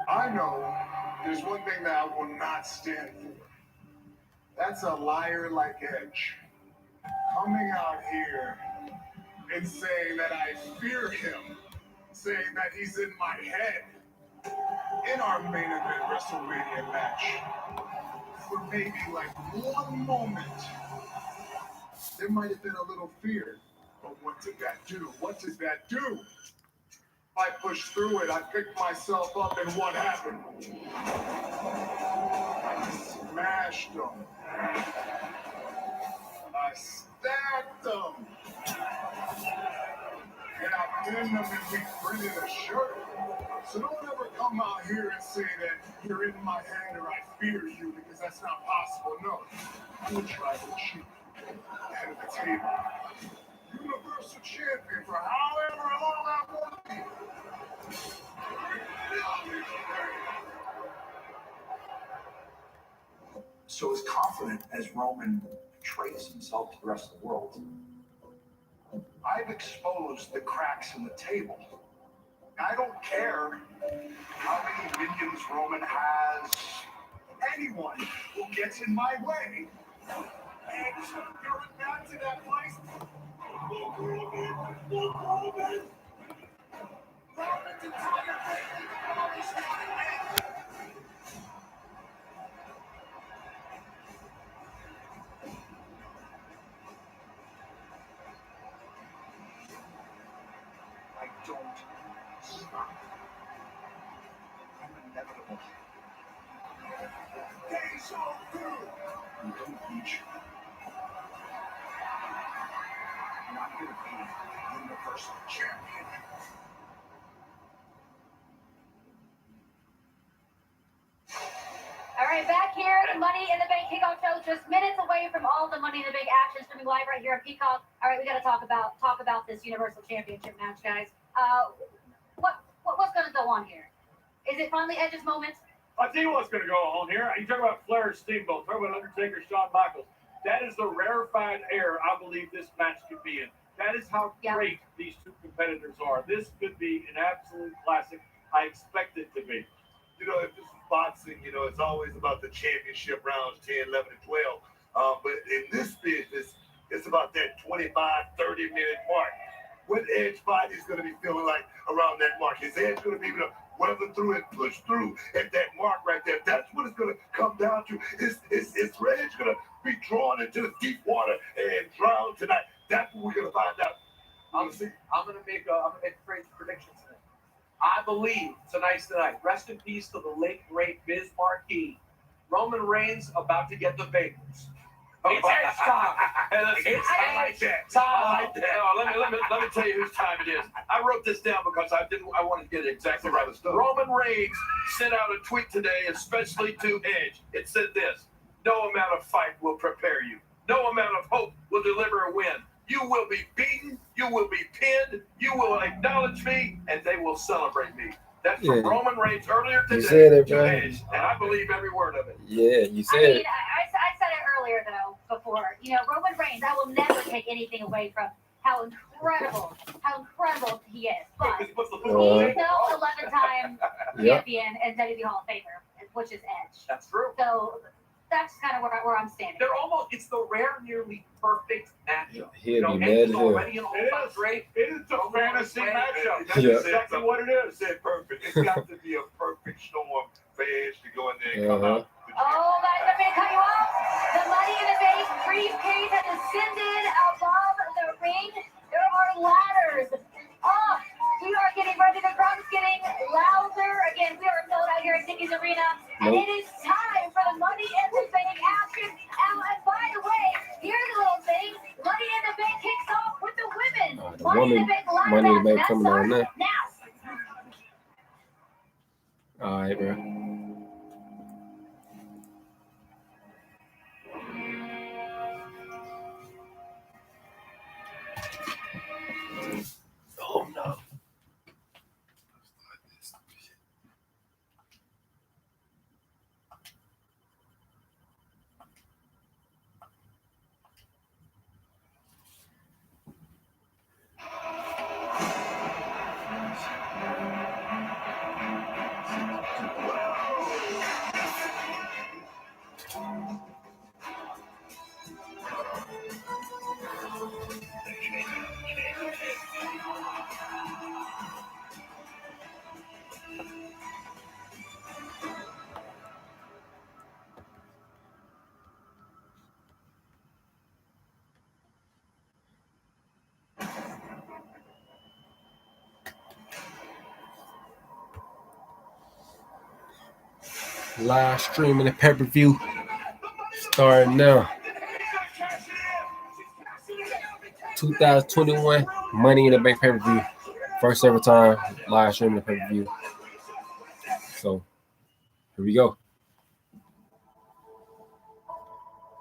Speaker 9: I know there's one thing that I will not stand for. That's a liar like Edge. Coming out here and saying that I fear him, saying that he's in my head. In our main event WrestleMania match, for maybe like one moment, there might have been a little fear. But what did that do? What did that do? I pushed through it. I picked myself up, and what happened? I smashed them. I stacked them. And I pinned them, and we printed a shirt. So don't ever come out here and say that you're in my head or I fear you, because that's not possible. No, I'm a tribal chief, head of the table, universal champion for however long I want to be. So as confident as Roman betrays himself to the rest of the world, I've exposed the cracks in the table. I don't care how many minions Roman has. Anyone who gets in my way. And going back to that place. Roman's entire family always wanted me. I don't stop. I'm inevitable. Deja vu! You don't reach. And I'm gonna be universal champion.
Speaker 4: All right, back here, the Money in the Bank kickoff show, just minutes away from all the Money in the Bank action, streaming live right here on Peacock. All right, we got to talk about this Universal Championship match, guys. What's going to go on here? Is it finally Edge's moment?
Speaker 3: I'll tell you what's going to go on here. You talk about Flair, Steamboat, talk about Undertaker, Shawn Michaels. That is the rarefied air I believe this match could be in. That is how great these two competitors are. This could be an absolute classic. I expect it to be.
Speaker 8: You know, if this is boxing, you know, it's always about the championship rounds 10, 11, and 12. But in this business, it's about that 25, 30-minute mark. What Edge body is going to be feeling like around that mark? Is Edge going to be able to weather through and push through at that mark right there? That's what it's going to come down to. Is Edge going to be drawn into the deep water and drown tonight? That's what we're going to find out.
Speaker 3: I'm going to make crazy predictions tonight. I believe tonight's the night. Rest in peace to the late, great Biz Marquis. Roman Reigns about to get the vapors. It's Edge time. It's Edge time.
Speaker 10: Let me tell you whose time it is. I wrote this down because I wanted to get it exactly right. Roman Reigns sent out a tweet today, especially to Edge. It said this: "No amount of fight will prepare you. No amount of hope will deliver a win. You will be beaten. You will be pinned. You will acknowledge me, and they will celebrate me." That's from Roman Reigns earlier today.
Speaker 1: You said it, bro.
Speaker 10: Edge, and I believe every word of it.
Speaker 1: Yeah, you said it.
Speaker 4: I said it earlier, though, before. You know, Roman Reigns, I will never take anything away from how incredible he is. But he's still 11-time champion and WWE Hall of Famer, which is Edge.
Speaker 3: That's true.
Speaker 4: So that's kind of where I'm standing.
Speaker 3: It's the rare, nearly perfect matchup.
Speaker 1: He'll be mad at him.
Speaker 3: It is a fantasy matchup. That's exactly what it is.
Speaker 8: Said perfect. It's got to be a perfect storm for Edge to go in there and come out.
Speaker 4: Oh, let me cut you off. The Money in the Bank briefcase has ascended above the ring. There are ladders. Oh, we are getting ready. The crowd's getting louder. Again, we are sold out here at Dickies Arena. And it is time for the Money in the Bank action. And by the way, here's a little thing. Money in the Bank kicks off with the women. Money in the Bank ladder match.
Speaker 1: Coming on now.
Speaker 4: Now.
Speaker 1: All right, bro. Oh no. Live streaming the pay-per-view starting now. 2021 Money in the Bank pay-per-view. First ever time live streaming the pay-per-view. So here we go.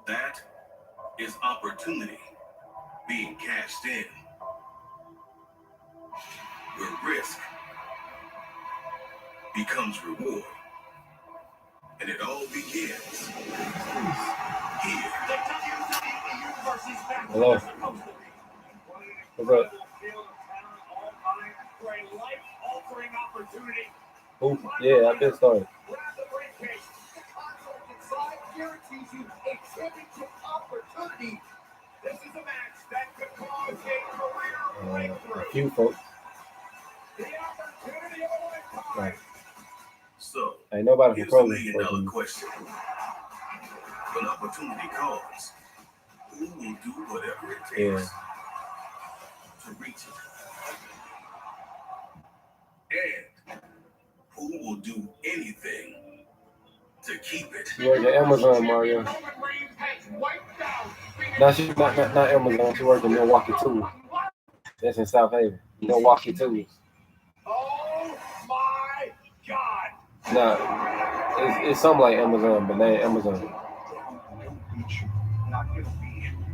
Speaker 2: That is opportunity being cashed in. Where risk becomes reward. And it all begins here.
Speaker 1: Hello. What's up? Oh, yeah, I've been started. A few folks. Right.
Speaker 2: So,
Speaker 1: Ain't nobody
Speaker 2: here's a
Speaker 1: from
Speaker 2: $1 million
Speaker 1: Providence.
Speaker 2: question. When opportunity comes, who will do whatever it takes to reach it? And who will do anything to keep it?
Speaker 1: She works at Amazon, Mario. No, she's not Amazon. She works in Milwaukee Tools. That's in South Haven. Milwaukee Tools.
Speaker 9: Oh my God!
Speaker 1: No, it's something like Amazon, but they ain't Amazon.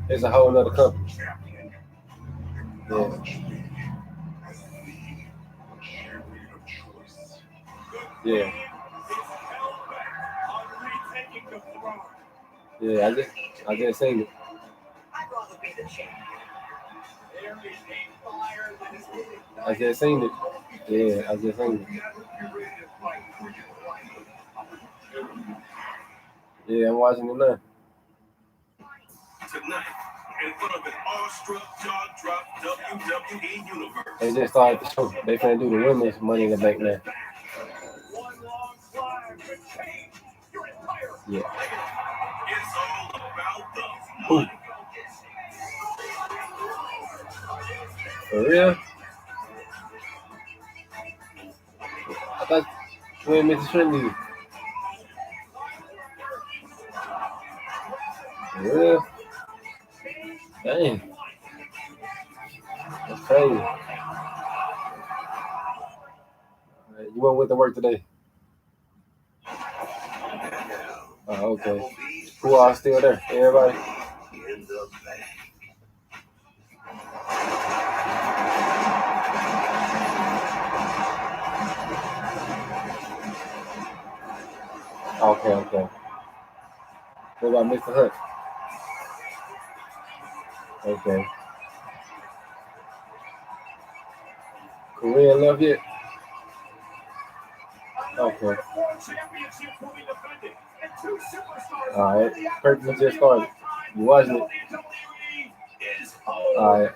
Speaker 1: It's a whole nother company. Yeah. Yeah. Yeah, I just seen it. I just seen it. Yeah, I just seen it. Yeah, I'm watching it now.
Speaker 2: Tonight, in front of an awestruck, jaw-dropped WWE universe.
Speaker 1: They just started the show. They finna do the women's Money in the Bank now. Yeah.
Speaker 2: It's all about the money.
Speaker 1: For real? I thought we ain't Mr. Trinity. For real? Dang. That's crazy. Right, you went with the work today? Oh, okay. Who are still there? Everybody? Okay. What about Mr. Hunt? Okay. Korea left yet? Okay. Alright. Perfect just started. You watching it? Alright.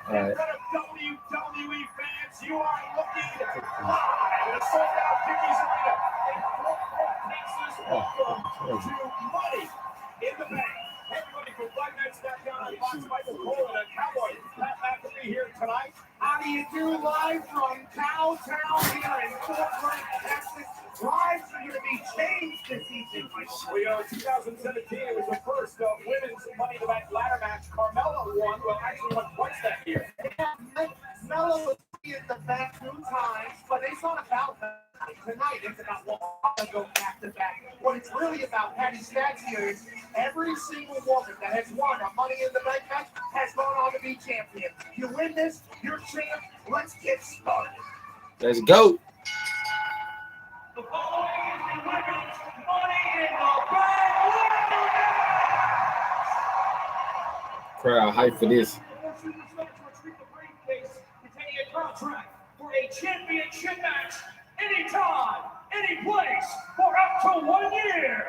Speaker 9: In the bank. Everybody from FlightNets.com and Fox Michael Cole and Cowboy Pat McAfee here tonight. How do you do live from Cowtown here in Fort Worth, Texas? Lives are going to be changed this season. We are 2017. It was the first women's Money in the Bank ladder match. Carmella won. Well, actually won twice that year. Mella was in the back 2 times, but it's not about that. Tonight, it's about what go back to back. What it's really about, Patty Stats here, is every single woman that has won a Money in the Bank match has gone on to be champion. You win this, you're champ. Let's get started.
Speaker 1: Let's go.
Speaker 3: The following is the women's Money in the Bank ladder match.
Speaker 1: Crowd hype for this.
Speaker 3: Containing a contract for a championship match anytime, any place, for up to 1 year.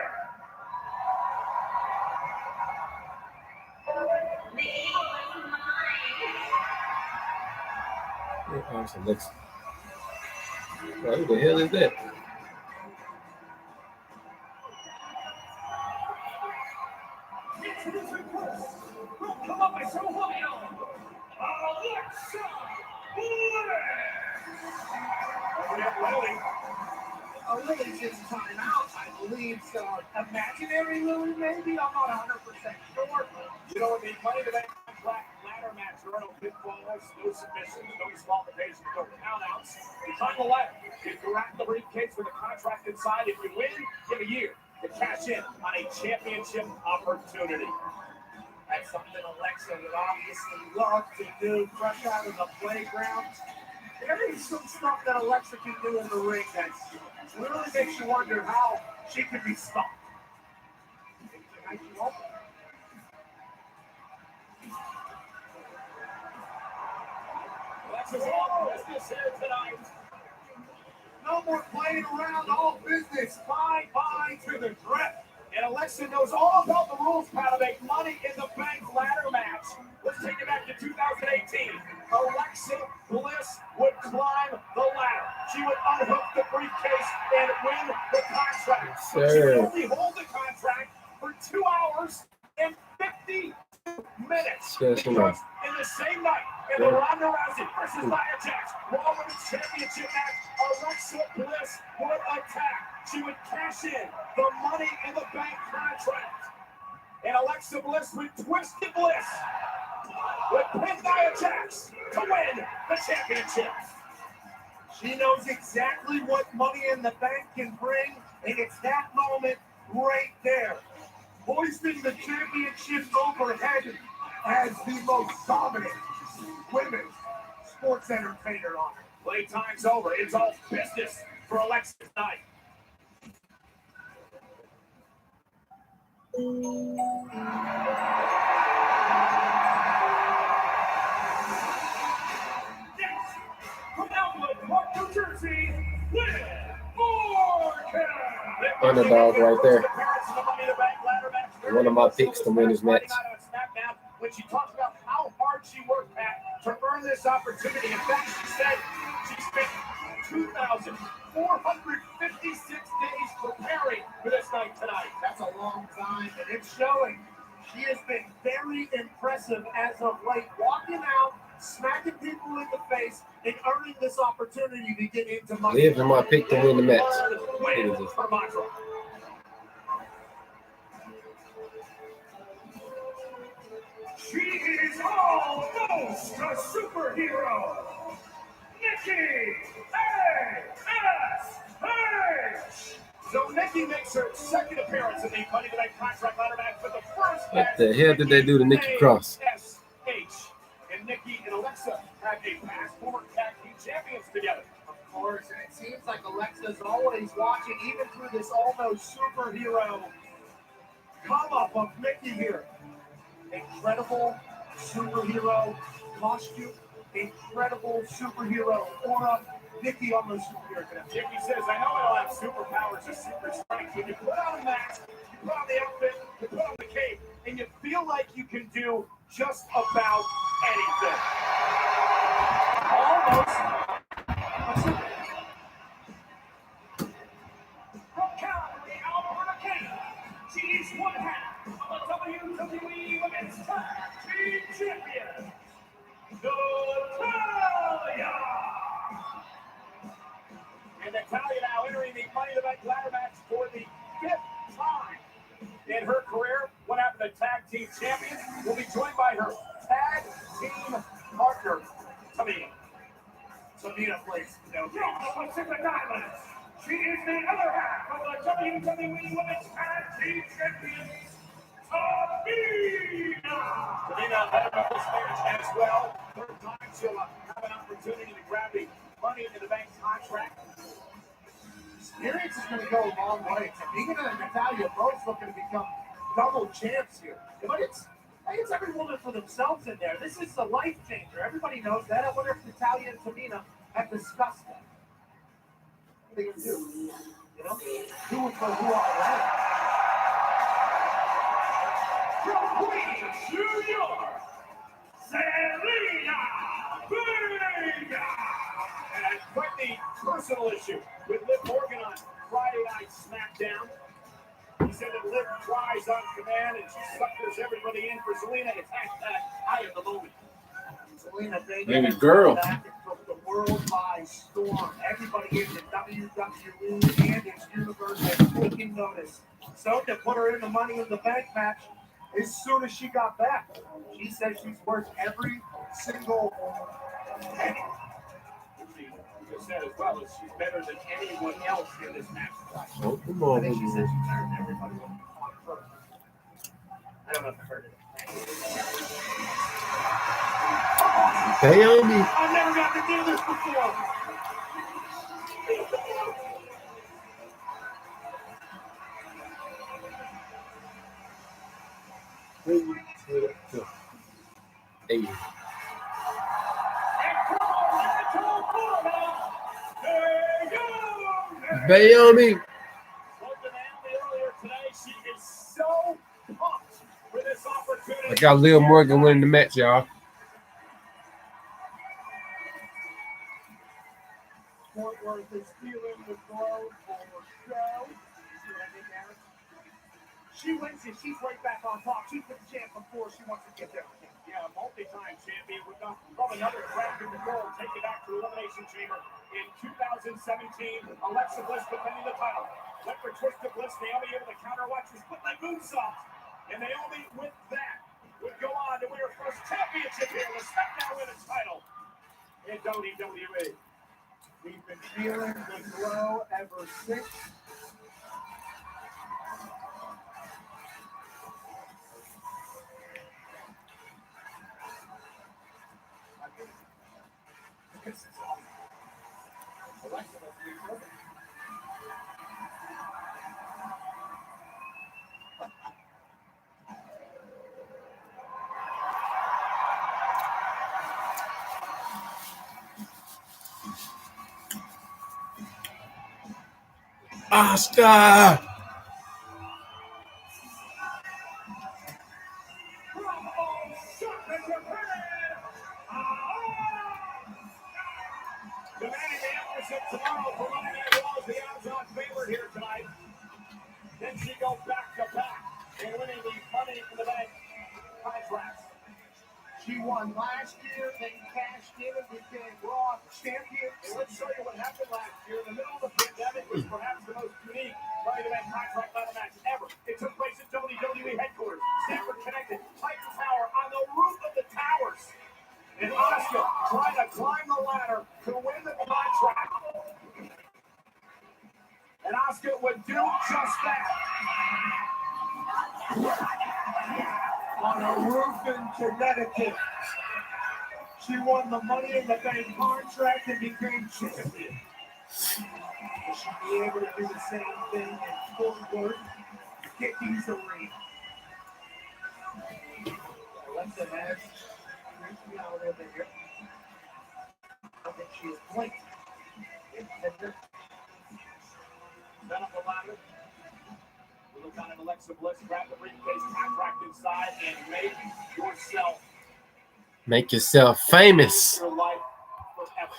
Speaker 1: Here comes Alexa. Well, who the hell is that?
Speaker 3: Come up with Ohio, Alexa
Speaker 9: A Lily's in timeout, I believe. So, imaginary Lily, maybe? I'm not 100% sure.
Speaker 3: You know what the Money in the Bank ladder match, there are no pitfalls, no submissions, no disqualifications, no countouts. You climb the ladder. If you wrap the briefcase with a contract inside, if you win, give a year to cash in on a championship opportunity.
Speaker 9: That's something Alexa would obviously love to do, fresh out of the playground. There is some stuff that Alexa can do in the ring that literally makes you wonder how she could be stopped.
Speaker 3: Alexa's all business here tonight.
Speaker 9: No more playing around, all business. Bye-bye to the drip.
Speaker 3: And Alexa knows all about the rules, how to make Money in the Bank ladder match. Let's take it back to 2018. Alexa Bliss would climb the ladder. She would unhook the briefcase and win the contract. She would only hold the contract for 2 hours and 50 minutes.
Speaker 1: Yes,
Speaker 3: Because in the same night, in the Ronda Rousey versus Nia Jax Raw Women's Championship match, Alexa Bliss would attack. She would cash in the Money in the Bank contract. And Alexa Bliss with Twisted Bliss would pin Nia Jax to win the championship.
Speaker 9: She knows exactly what Money in the Bank can bring, and it's that moment right there. Hoisting the championship overhead as the most dominant women's sports entertainer on it.
Speaker 3: Playtime's over. It's all business for Alexa tonight. Next, from Outlet Park, New Jersey, Liv Morgan.
Speaker 1: Underdog right there. One of my picks to win this match.
Speaker 3: When she talks about how hard she worked at to earn this opportunity, in fact, she said she spent 2,456 days preparing for this night tonight.
Speaker 9: That's a long time, and it's showing. She has been very impressive as of late, walking out, smacking people in the face, and earning this opportunity to get into Money.
Speaker 1: Liv in my pick to win the match.
Speaker 3: Win for Mantra. She is almost a superhero. Nikki A.S.H. So Nikki makes her second appearance in the Money in the Bank contract ladder match for the first
Speaker 1: What the hell did they do to Nikki Cross?
Speaker 3: A.S.H. And Nikki and Alexa have a past former tag team champions together.
Speaker 9: Of course, and it seems like Alexa's always watching, even through this almost superhero come-up of Nikki here. Incredible superhero costume, incredible superhero aura. Nikki almost superhero today.
Speaker 3: Nikki says, I know I don't have superpowers or super strength. When you put on a mask, you put on the outfit, you put on the cape, and you feel like you can do just about anything. Almost. From Calgary, Alberta, Canada, she's one half of the WWE Women's Tag Team Champion, Natalia. And Natalia now entering the Money in the Bank ladder match for the 5th time in her career. What happened to Tag Team Champion will be joined by her Tag Team partner, Tamina.
Speaker 9: Tamina plays no
Speaker 3: From the Pacific Islands, she is the other half of the WWE Women's Tag Team Champions, Tamina. Tamina led up this marriage as third time she'll have an opportunity to grab the Money in the Bank contract.
Speaker 9: Experience is going to go a long way. Tamina and Natalia both looking to become double champs here. But I think it's every woman for themselves in there. This is a life changer. Everybody knows that. I wonder if Natalia and Tamina have discussed that. What are they going to do? You know? Who would go who already?
Speaker 3: From Queens, New York, Selena Vega. And quite the personal issue with Liv Morgan on Friday Night SmackDown. He said that Liv cries on command and she suckers everybody in for Selena. It's hashtag I am the moment.
Speaker 9: Selena Vega
Speaker 1: Baby girl.
Speaker 9: took the world by storm. Everybody in the WWE and its universe has taken notice. So they put her in the Money in the Bank match as soon as she got back. She says she's worth every single penny.
Speaker 3: She said as well as she's better than anyone else in this match.
Speaker 1: Oh, come
Speaker 9: I
Speaker 1: on,
Speaker 9: think she
Speaker 1: baby.
Speaker 9: said she's better than everybody on first. I don't know if I heard it.
Speaker 1: Naomi.
Speaker 9: I've never got to do this before.
Speaker 1: Hey. Naomi. I got Liv Morgan winning the match, y'all.
Speaker 9: Fort Worth is feeling the glow for show. See what I did there? She wins it. She's right back on top. She's been champ before. She wants to get there.
Speaker 3: Yeah, multi-time champion with from another crack in the goal, take it back to the Elimination Chamber in 2017. Alexa Bliss defending the title. Went for twist to Bliss. Naomi able to counter. Watch her split leg moonsault. And Naomi with that would go on to win her first championship here. The SmackDown Women's title in WWE.
Speaker 9: We've been feeling the glow ever since.
Speaker 1: Oscar.
Speaker 3: Demanding the opposite tomorrow for Monday Night Raw as the odds-on favorite here tonight. Then she goes back-to-back and winning the Money in the Bank contracts.
Speaker 9: She won last year, then cashed in and became Raw champion.
Speaker 3: And let's show you what happened last year. In the middle of the pandemic was perhaps the most unique Money in the Bank contract ladder match ever. It took place at WWE headquarters, Stanford, Connecticut, Titan Tower, on the roof of the towers. And Asuka trying to climb the ladder to win the contract. And Asuka would do just that.
Speaker 9: On a roof in Connecticut. She won the Money in the Bank contract and became champion. Will she be able to do the same thing in Fort Worth? Dickies Arena. Alexa has reached out over here. I think she is blinked.
Speaker 3: Set up the ladder. We look down at Alexa Bliss, grab the briefcase, contract inside, and
Speaker 1: make yourself famous.
Speaker 3: your life forever.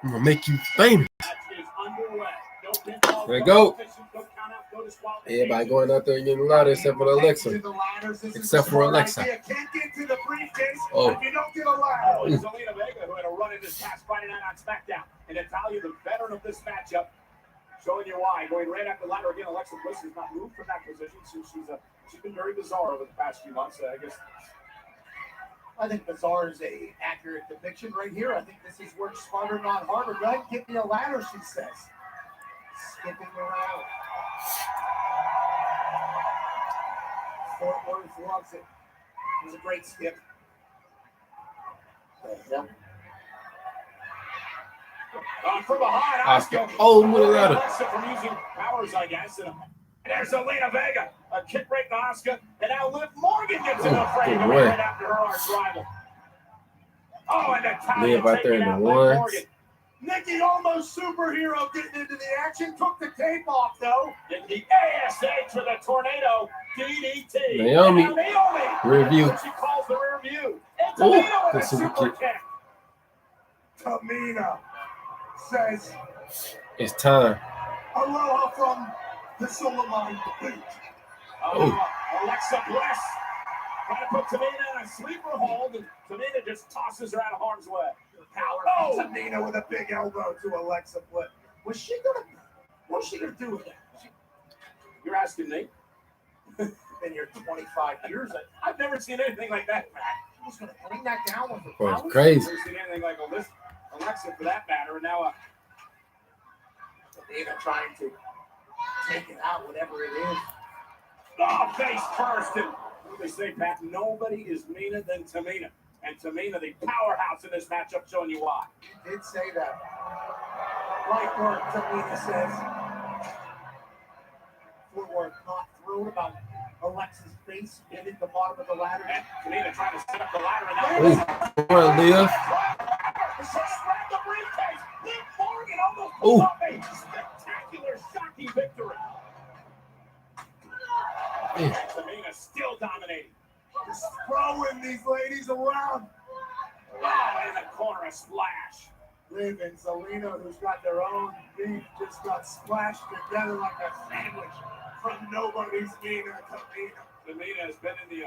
Speaker 1: I'm gonna make you famous.
Speaker 3: Match is underway. No pinfall,
Speaker 1: There you
Speaker 3: no
Speaker 1: go.
Speaker 3: submission, no count out, no disqualification.
Speaker 1: Everybody going out there and getting louder except for Alexa. Except for Alexa.
Speaker 9: Can't get to the briefcase
Speaker 1: Oh.
Speaker 9: if you don't get a
Speaker 3: It
Speaker 9: ladder.
Speaker 3: was Zelina Vega who had a run in this past Friday night on SmackDown. And Natalia, the veteran of this matchup, showing you why. Going right after the ladder again, Alexa Bliss has not moved from that position since she's been very bizarre over the past few months. I guess.
Speaker 9: I think Bizarre is a accurate depiction right here. I think this is work smarter, not harder. Go ahead and get me a ladder, she says. Skipping around. Fort Worth loves it. It was a great skip.
Speaker 3: From behind,
Speaker 1: Oscar. Oh, look at that.
Speaker 3: Alexa from using powers, I guess. And there's Zelina Vega, a kick right to Oscar, and now Liv Morgan gets in the frame
Speaker 1: good
Speaker 3: right
Speaker 1: way.
Speaker 3: after her arch rival. Oh, and Natalia
Speaker 1: Liv right there in
Speaker 3: taking
Speaker 1: the
Speaker 3: out Liv
Speaker 1: ones.
Speaker 3: Morgan.
Speaker 9: Nikki, almost superhero, getting into the action. Took the tape off, though.
Speaker 3: And the ASH with a tornado DDT.
Speaker 1: Naomi.
Speaker 3: And now Naomi.
Speaker 1: Rear view.
Speaker 3: She calls the rear view. And
Speaker 1: Ooh,
Speaker 3: Tamina with
Speaker 1: good
Speaker 3: a
Speaker 1: super
Speaker 3: super
Speaker 1: kick.
Speaker 3: kick.
Speaker 9: Tamina says,
Speaker 1: It's time.
Speaker 9: aloha from the Solomon Beach.
Speaker 3: Alexa Bliss trying to put Tamina in a sleeper hold, and Tamina just tosses her out of harm's way.
Speaker 9: Power from Tamina with a big elbow to Alexa Bliss. What's she gonna do with that?
Speaker 3: You're asking me?
Speaker 9: In your 25 years,
Speaker 3: I've never seen anything like that, Matt.
Speaker 9: she's gonna bring that down with her
Speaker 1: Oh,
Speaker 9: powers?
Speaker 1: it's crazy.
Speaker 3: I've never seen anything like Alexa for that matter, and now
Speaker 9: Tamina trying to take it out, whatever it is.
Speaker 3: face first. And what they say, Pat, nobody is meaner than Tamina. And Tamina, the powerhouse in this matchup, showing you why.
Speaker 9: He did say that. Light work, Tamina says. Footwork not thrown about Alexa's face hitting the bottom of the ladder.
Speaker 3: And Tamina trying to set up the ladder, and now
Speaker 1: Ooh, come on, Liv.
Speaker 3: grab the briefcase. Liv Morgan almost
Speaker 1: Ooh.
Speaker 3: pulled off a spectacular, shocking victory. And Tamina still dominating.
Speaker 9: Just throwing these ladies around.
Speaker 3: Oh, in the corner, a splash.
Speaker 9: Liv and Zelina, who's got their own beef, just got splashed together like a sandwich from nobody's meaner Tamina.
Speaker 3: Tamina has been in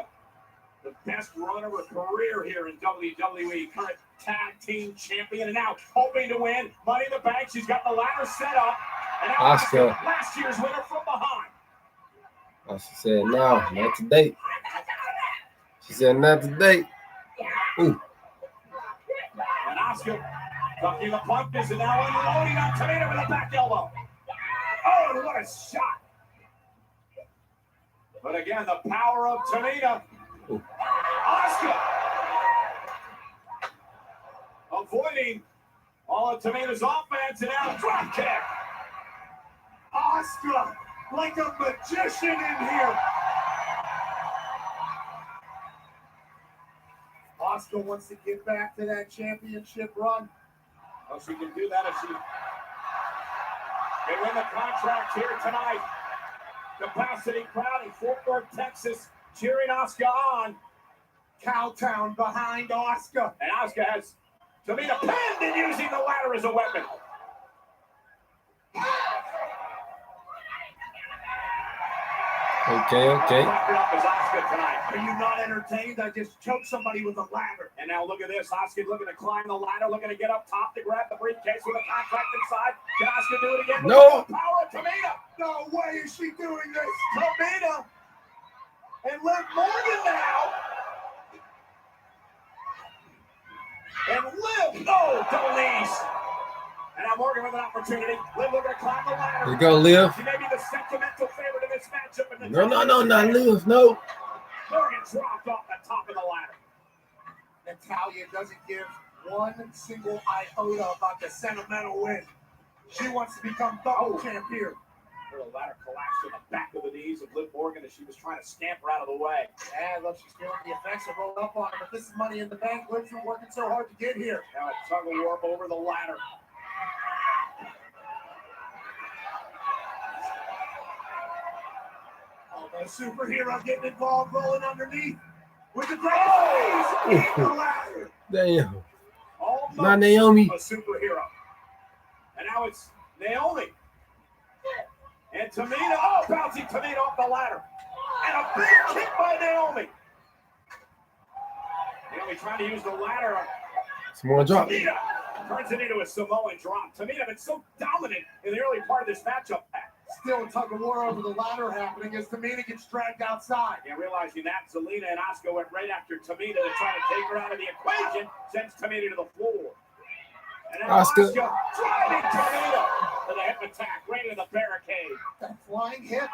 Speaker 3: the best run of her career here in WWE. Current tag team champion, and now hoping to win Money in the Bank. She's got the ladder set up. And now
Speaker 1: Oscar.
Speaker 3: last year's winner from behind.
Speaker 1: She said, no, not today. She said, not today. Ooh.
Speaker 3: And Oscar ducking the punches and now unloading on Tamina with a back elbow. Oh, and what a shot. But again, the power of Tamina.
Speaker 1: Ooh.
Speaker 3: Oscar avoiding all of Tamina's offense, and now a drop kick.
Speaker 9: Oscar, like a magician in here. Oscar wants to get back to that championship run.
Speaker 3: Oh, she can do that if she can win the contract here tonight. Capacity crowd in Fort Worth, Texas, cheering Oscar on.
Speaker 9: Cowtown behind Oscar.
Speaker 3: And Oscar has Tamina pinned and using the ladder as a weapon.
Speaker 1: Okay.
Speaker 3: Wrapped it up as Oscar tonight.
Speaker 9: Are you not entertained? I just choked somebody with a ladder.
Speaker 3: And now look at this. Oscar looking to climb the ladder, looking to get up top to grab the briefcase with a contract inside. Can Oscar do it again?
Speaker 1: No.
Speaker 3: With the power of Tamina.
Speaker 9: No way is she doing this.
Speaker 3: Tamina. And Liv Morgan now. And Liv. Oh, double knees. And now Morgan with an opportunity. Liv looking to climb the ladder.
Speaker 1: Here you go, Liv.
Speaker 3: She may be the sentimental favorite in this matchup.
Speaker 1: No, not Liv. No.
Speaker 3: Morgan dropped off the top of the ladder.
Speaker 9: Natalia doesn't give one single iota about the sentimental win. She wants to become double champ here.
Speaker 3: The ladder collapsed to the back of the knees of Liv Morgan as she was trying to scamper out of the way.
Speaker 9: And look, she's feeling the effects of rolling up on her, but this is Money in the Bank. Liv's been working so hard to get here.
Speaker 3: Now a tug of war over the ladder.
Speaker 9: Oh, the superhero getting involved, rolling underneath with the great the ladder.
Speaker 1: Damn.
Speaker 3: Almost
Speaker 1: Not Naomi.
Speaker 3: a superhero. And now it's Naomi. And Tamina, bouncing Tamina off the ladder. And a big kick by Naomi. Naomi trying to use the ladder.
Speaker 1: Some more drop.
Speaker 3: Tamina turns it into a Samoan drop. Tamina been so dominant in the early part of this matchup, Pat.
Speaker 9: Still a tug of war over the ladder happening as Tamina gets dragged outside.
Speaker 3: Yeah, realizing that, Zelina and Oscar went right after Tamina to try to take her out of the equation, sends Tamina to the floor. And then
Speaker 1: Oscar.
Speaker 3: driving Tamina to the hip attack, right into the barricade.
Speaker 9: That flying hip.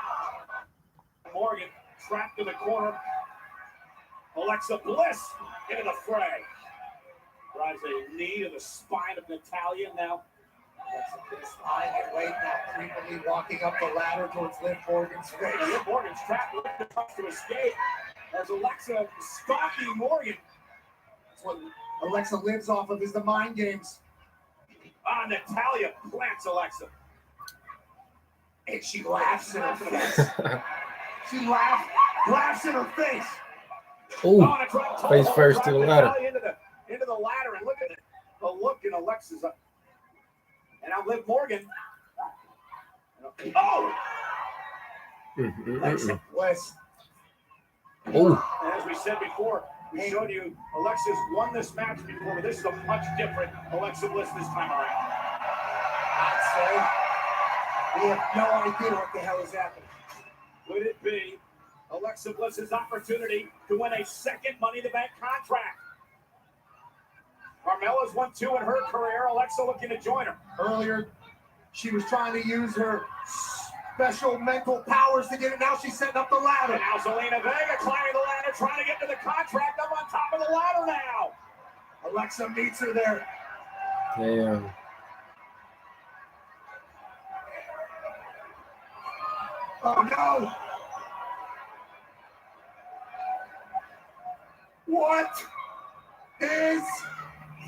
Speaker 3: Morgan trapped in the corner. Alexa Bliss into the fray.
Speaker 2: Drives a knee to the spine of Natalia. Now,
Speaker 9: This lying in wait now, creepily walking up the ladder towards Liv Morgan's face.
Speaker 2: Liv Morgan's trapped, looking to escape. As Alexa stalking Morgan.
Speaker 9: That's what Alexa lives off of, is the mind games.
Speaker 2: Natalia plants Alexa.
Speaker 9: And she laughs in her face. She laughs in her face.
Speaker 1: Oh, face first to the ladder.
Speaker 2: Into the ladder, and look at the look in Alexa's. And now Liv Morgan. Oh!
Speaker 9: Alexa Bliss.
Speaker 1: Oh,
Speaker 2: And as we said before, we showed you Alexa's won this match before, but this is a much different Alexa Bliss this time around.
Speaker 9: I'd say we have no idea what the hell is happening.
Speaker 2: Could it be Alexa Bliss's opportunity to win a second Money in the Bank contract? Carmella's won 2 in her career. Alexa looking to join her.
Speaker 9: Earlier, she was trying to use her special mental powers to get it. Now she's setting up the ladder.
Speaker 2: And now Zelina Vega climbing the ladder, trying to get to the contract. Up on top of the ladder now.
Speaker 9: Alexa meets her there.
Speaker 1: damn.
Speaker 9: Oh no! What is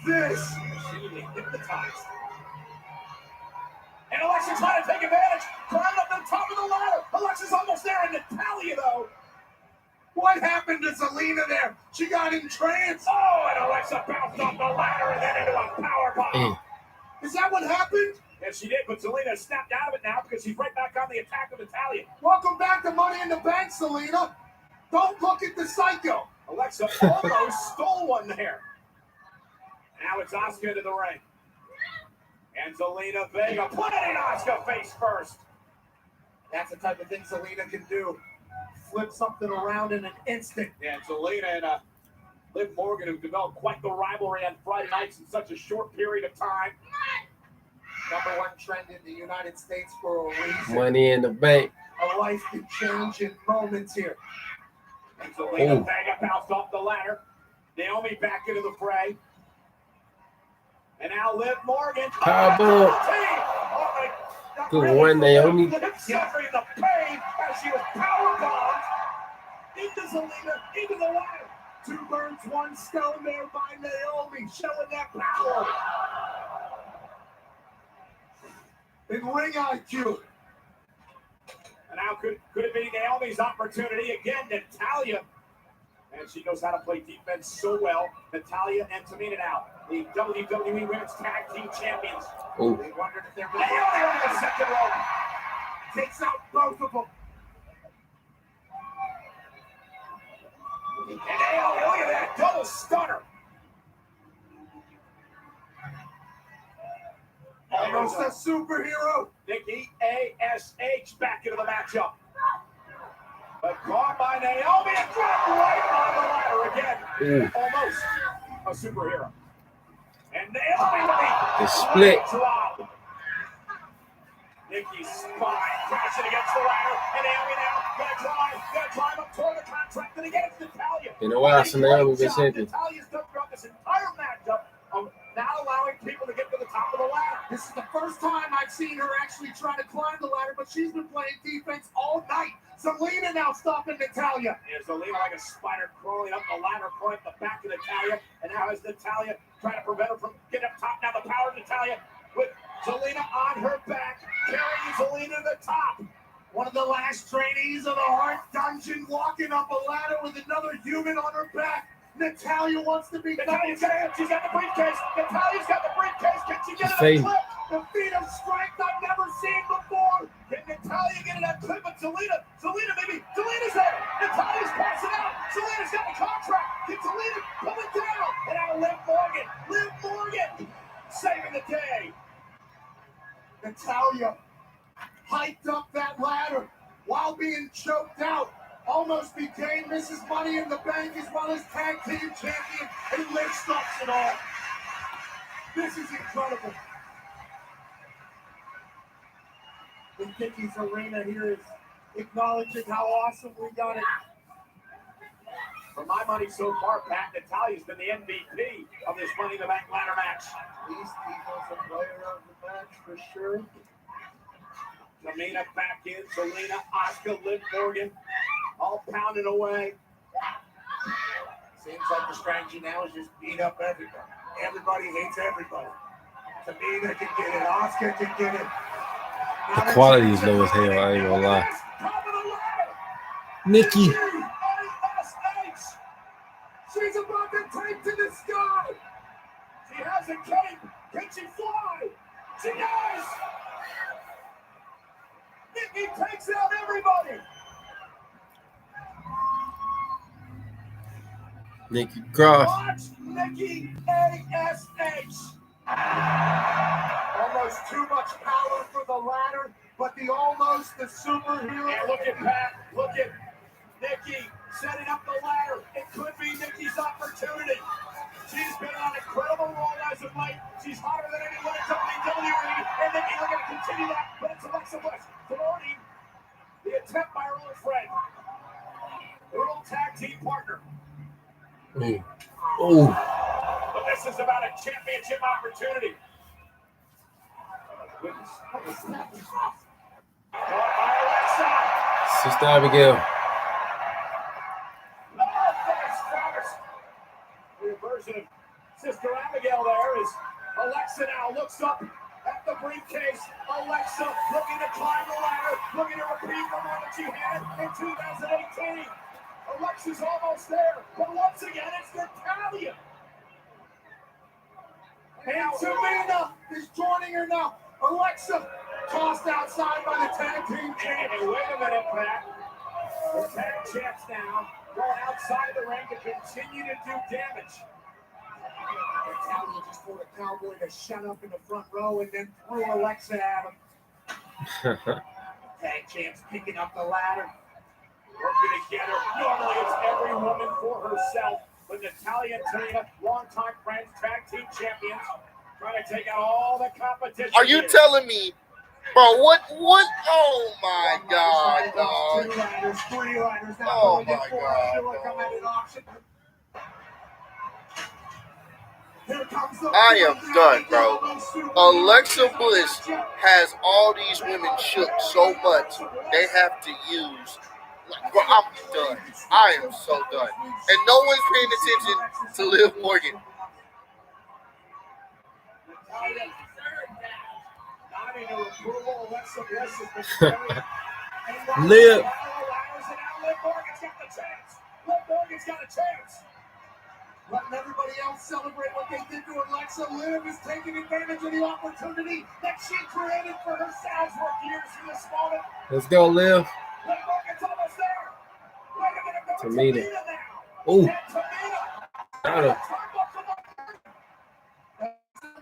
Speaker 9: this?
Speaker 2: Seemingly hypnotized. And Alexa trying to take advantage. Climbing up to the top of the ladder. Alexa's almost there. And Natalia, though.
Speaker 9: What happened to Zelina there? She got entranced.
Speaker 2: Oh, and Alexa bounced off the ladder and then into a powerbomb.
Speaker 9: Is that what happened?
Speaker 2: Yes, she did, but Zelina snapped out of it now because she's right back on the attack of Natalia.
Speaker 9: Welcome back to Money in the Bank, Zelina. Don't look at the psycho.
Speaker 2: Alexa almost stole one there. Now it's Asuka to the ring. And Zelina Vega putting Asuka face first.
Speaker 9: That's the type of thing Zelina can do. Flip something around in an instant.
Speaker 2: Yeah, Zelina and Liv Morgan have developed quite the rivalry on Friday nights in such a short period of time.
Speaker 9: #1 trend in the United States for a reason.
Speaker 1: Money in the Bank.
Speaker 9: A life can change in moments here.
Speaker 2: And Zelina Vega bounced off the ladder. Naomi back into the fray. And now Liv Morgan.
Speaker 1: Powerbomb. Good one, Naomi.
Speaker 2: Suffering the pain as she was powerbombed into Zelina, into the ladder.
Speaker 9: 2 birds, 1 stone there by Naomi, showing that power. In ring IQ.
Speaker 2: And now could it be Naomi's opportunity again? Natalia, and she knows how to play defense so well. Natalia and Tamina now, the WWE Women's Tag Team Champions.
Speaker 1: Oh,
Speaker 9: They wondered if they were
Speaker 2: Naomi on the second rope.
Speaker 9: takes out both of them.
Speaker 2: And Naomi, look at that double stunner.
Speaker 9: Almost a superhero.
Speaker 2: Nikki ASH back into the matchup. But caught by Naomi and dropped right on the ladder again. Almost a superhero. And Naomi
Speaker 1: the split.
Speaker 2: drop. Nikki's spine crashing against the ladder. And Naomi now gonna drive up toward the contract and against Natalia.
Speaker 1: Been a while since Naomi been champion.
Speaker 2: Natalia's done throughout this entire matchup of now allowing people to get to the top of the ladder.
Speaker 9: This is the first time I've seen her actually try to climb the ladder, but she's been playing defense all night. Zelina now stopping Natalia.
Speaker 2: There's Zelina like a spider crawling up the ladder, crawling up the back of Natalia. And now is Natalia trying to prevent her from getting up top. Now the power of Natalia with Zelina on her back, carrying Zelina to the top.
Speaker 9: One of the last trainees of the Heart Dungeon walking up a ladder with another human on her back. Natalia wants to be.
Speaker 2: Natalia's got it. She's got the briefcase. Natalia's got the briefcase. Can she get it
Speaker 1: fading.
Speaker 2: on clip?
Speaker 9: The feat of strength I've never seen before.
Speaker 2: Can Natalia get it on clip? But Zelina maybe. Zelina's there. Natalia's passing out. Zelina's got the contract. Can Zelina pull it down? And now Liv Morgan saving the day.
Speaker 9: Natalia hiked up that ladder while being choked out. Almost became Mrs. Money in the Bank as well as tag team champion, and Liv stops it all. This is incredible. The Dickies Arena here is acknowledging how awesome we got it.
Speaker 3: For my money so far, Pat, Natalia's been the MVP of this Money in the Bank ladder match.
Speaker 9: Least defensive player of the match for sure.
Speaker 3: Tamina back in, Selena, Asuka, Liv Morgan, all pounding away.
Speaker 9: Seems like the strategy now is just beat up everybody. Everybody hates everybody. Tamina can get it. Asuka can get it.
Speaker 1: The quality is low as hell, I ain't gonna lie. Nikki.
Speaker 9: She's about to take to the sky.
Speaker 3: She has a cape. Can she fly? She does. Nikki takes out everybody.
Speaker 1: Nikki Cross.
Speaker 3: Watch Nikki ASH.
Speaker 9: Almost too much power for the ladder, but the superhero.
Speaker 3: And look at Pat. Look at Nikki setting up the ladder. It could be Nikki's opportunity. She's been on an incredible roll as of late. She's hotter than anyone in WWE. And Nikki, we're going to continue that. But it's Alexa Bliss promoting the attempt by her old friend, her old tag team partner.
Speaker 1: Oh.
Speaker 3: But this is about a championship opportunity.
Speaker 1: Sister Abigail.
Speaker 3: The version of Sister Abigail there is Alexa now looks up at the briefcase. Alexa looking to climb the ladder, looking to repeat the moment she had in 2018. Alexa's almost there, but once again it's Natalya.
Speaker 9: And Tamina is joining her now. Alexa tossed outside by the tag team champ.
Speaker 3: And wait a minute, Pat. The tag champs now going outside the ring to continue to do damage.
Speaker 9: Natalya just told a cowboy to shut up in the front row and then threw Alexa at him. Tag champs picking up the ladder.
Speaker 3: Working together. Normally it's every woman for herself. But Natalya and Tamina, longtime friends, tag team champions, trying to take out all the competition.
Speaker 11: Are you telling me, bro? What? Oh my God, dog!
Speaker 9: 2 ladders, 3 ladders. Now
Speaker 11: Oh
Speaker 9: going in
Speaker 11: my
Speaker 9: 4.
Speaker 11: God,
Speaker 9: I feel like I'm at an auction. Here comes the
Speaker 11: I am done, bro. Alexa Bliss has all these women shook so much they have to use. Bro, I'm done. I am so done. And no one's paying attention to Liv Morgan.
Speaker 1: Liv.
Speaker 3: Morgan's got a chance.
Speaker 9: Letting everybody else celebrate what they did to Alexa. Liv is taking advantage of the opportunity that she created for herself. Worked years for this moment.
Speaker 1: Let's go, Liv.
Speaker 3: Liv Morgan's almost there. Wait a
Speaker 1: Tamina.
Speaker 3: minute, now.
Speaker 1: Oh.
Speaker 3: Got her.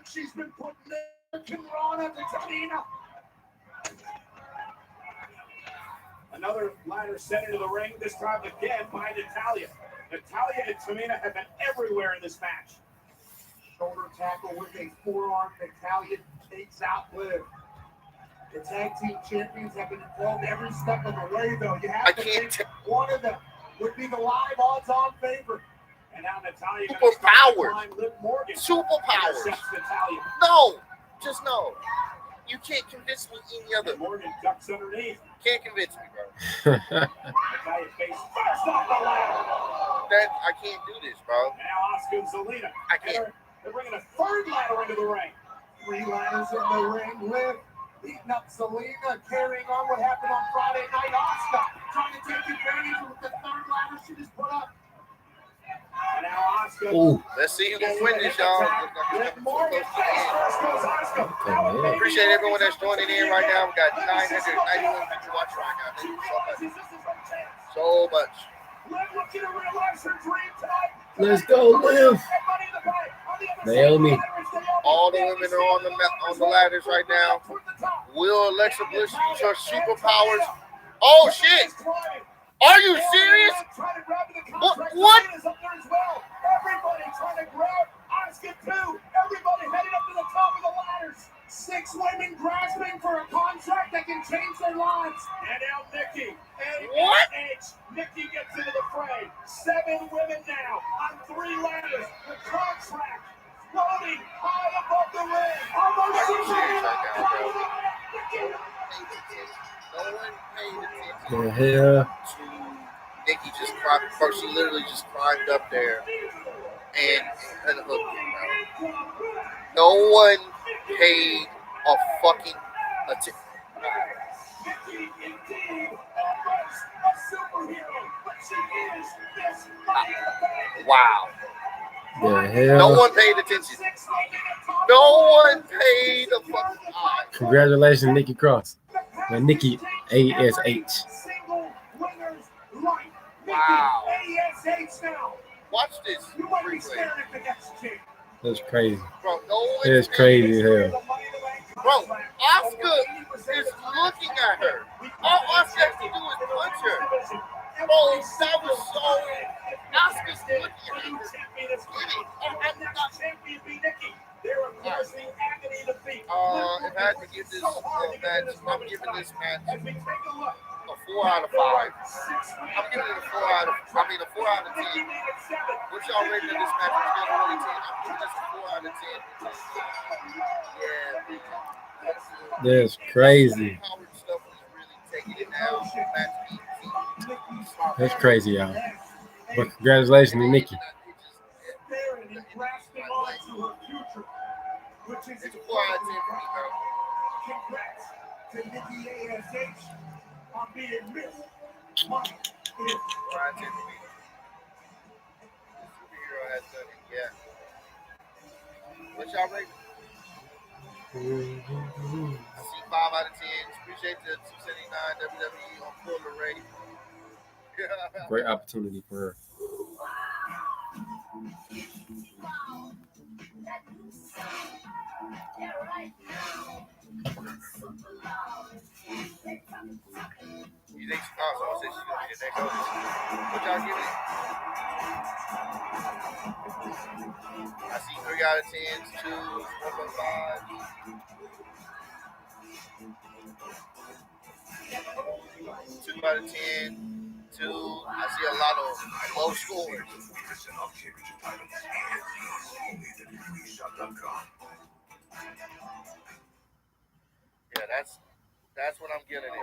Speaker 9: She's been putting the Rana to Tamina.
Speaker 3: Another ladder set into the ring, this time again by Natalya. Natalya and Tamina have been everywhere in this match.
Speaker 9: Shoulder tackle with a forearm. Natalya takes out Liv. The tag team champions have been involved every step of the way, though. You have to think one of them would be the live odds-on favorite.
Speaker 3: And now Natalya
Speaker 11: Superpowers.
Speaker 3: Liv Morgan.
Speaker 11: Superpowers.
Speaker 3: Natalya.
Speaker 11: No, just no. You can't convince me any other.
Speaker 3: Morgan ducks underneath.
Speaker 11: Can't convince me, bro.
Speaker 3: Natalya face first off the ladder.
Speaker 11: I can't do this, bro.
Speaker 3: And now Asuka and Zelina.
Speaker 11: I can't.
Speaker 3: They're bringing a third ladder into the ring.
Speaker 9: 3 ladders in the ring. Liv beating up Zelina, carrying on what happened on Friday night. Asuka trying to take advantage of the 3rd ladder she just put up.
Speaker 3: And now Asuka.
Speaker 1: Ooh.
Speaker 11: Let's see who's gonna win this, y'all.
Speaker 3: Liv Morgan face first goes Asuka.
Speaker 11: Appreciate everyone that's joining in right now. We got 991 people watching right now. Thank you so much.
Speaker 1: Let's go, Liv. Naomi.
Speaker 11: All the women are on the ladders right now. Will Alexa Bliss use her superpowers? Oh shit! Are you serious? What?
Speaker 3: Everybody trying to grab Asuka too. Everybody heading up to the top of the ladders.
Speaker 9: 6 women grasping for a contract. track that can change their lives.
Speaker 2: And now Nikki.
Speaker 11: What?
Speaker 2: Nikki gets into the fray. 7 women now on 3 ladders. The contract floating high above the ring.
Speaker 11: Are you serious right now, bro?
Speaker 1: The
Speaker 11: No one paid attention
Speaker 1: hell?
Speaker 11: to Nikki just climbed. First, she literally just climbed up there and hooked it, bro. No one paid a fucking attention.
Speaker 2: Nikki indeed almost a superhero, but she is this Money in the Bank.
Speaker 11: Wow.
Speaker 1: The hell?
Speaker 11: No one paid attention. No one paid a fucking eye.
Speaker 1: Congratulations, Nikki Cross. And Nikki ASH.
Speaker 9: Single winners right.
Speaker 11: Wow.
Speaker 9: ASH now.
Speaker 11: Watch this
Speaker 9: You might be
Speaker 11: replay.
Speaker 9: staring at the next chick.
Speaker 1: That's crazy.
Speaker 11: Bro, no one
Speaker 1: It's
Speaker 11: paid
Speaker 1: crazy as hell.
Speaker 11: Bro, Asuka is looking at her. All Asuka has to do is punch her. Bro, that was so. Asuka's looking at her. If I had to give this match, I'm giving this match a 4 out of 5. I'm giving it a 4 out of 10. What's y'all rating of this match? I'm giving it a 10. I'm giving this a 4 out of 10. Yeah.
Speaker 1: That's crazy.
Speaker 11: Howard stuff is really taking it now. Match beat.
Speaker 1: That's crazy, y'all. But congratulations to Nikki.
Speaker 9: Which is
Speaker 11: It's a 4 out of 10 for me, bro.
Speaker 9: congrats to Nikki ASH on being Miss Money in
Speaker 11: 4 out of 10 for me. The superhero has done it, yeah. What's y'all rating? I see 5 out of 10. Appreciate the 279 WWE on Fuller Ray.
Speaker 1: Great opportunity for her.
Speaker 11: You think someone said she's gonna be the next host? What y'all give it? I see 3 out of 10s, 2s, 1.5. 2 out of 10, 2. I see a lot of low scores. Yeah, that's what I'm getting at.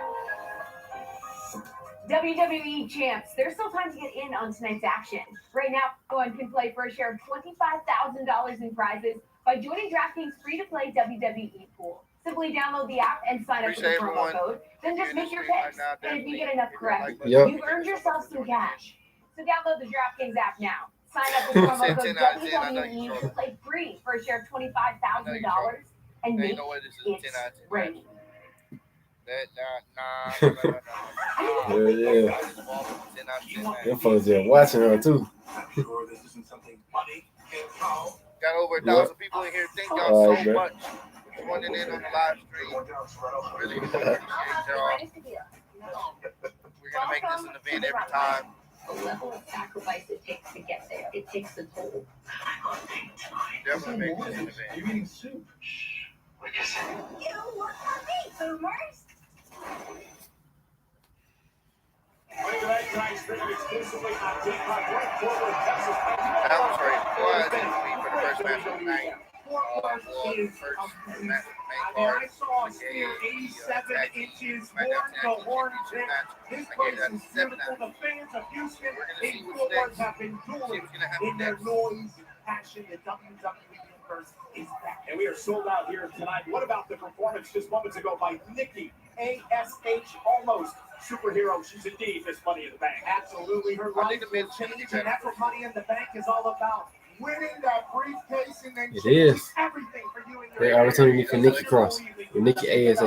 Speaker 12: WWE champs, there's still time to get in on tonight's action. Right now, everyone can play for a share of $25,000 in prizes by joining DraftKings free-to-play WWE pool. Simply download the app and sign up with the promo code. Then just make your picks. And if you get enough correct, you've earned yourself some cash. So download the DraftKings app now. Sign up with promo code WWE to play free for a share of $25,000 and make it rain.
Speaker 1: Yeah. Them folks just watching her too.
Speaker 11: Got over 1,000 people in here. Thank y'all so much for joining in on the live stream. Really appreciate y'all. We're gonna make this an event every time.
Speaker 12: The level of sacrifice it takes to get there, it takes a toll.
Speaker 11: Definitely make this an event.
Speaker 9: You're eating soup.
Speaker 12: You look for me, boomers.
Speaker 11: That was right. 4 out of 10 for me for the first match of the night. For the first match of the main card.
Speaker 9: I saw a steer 87 inches, horn to horn pick. This place is beautiful. The fans of Houston in Fort Worth have been dueling in their noise and passion. The WWE universe is back.
Speaker 2: And we are sold out here tonight. What about the performance just moments ago by Nikki ASH? Almost superhero. She's indeed Miss Money in the Bank.
Speaker 9: Absolutely. Her life will change, and that's what Money in the Bank is all about. Winning that briefcase and then
Speaker 1: It is.
Speaker 9: everything for you and your
Speaker 1: Great opportunity for Nikki Cross. With Nikki ASH.
Speaker 2: How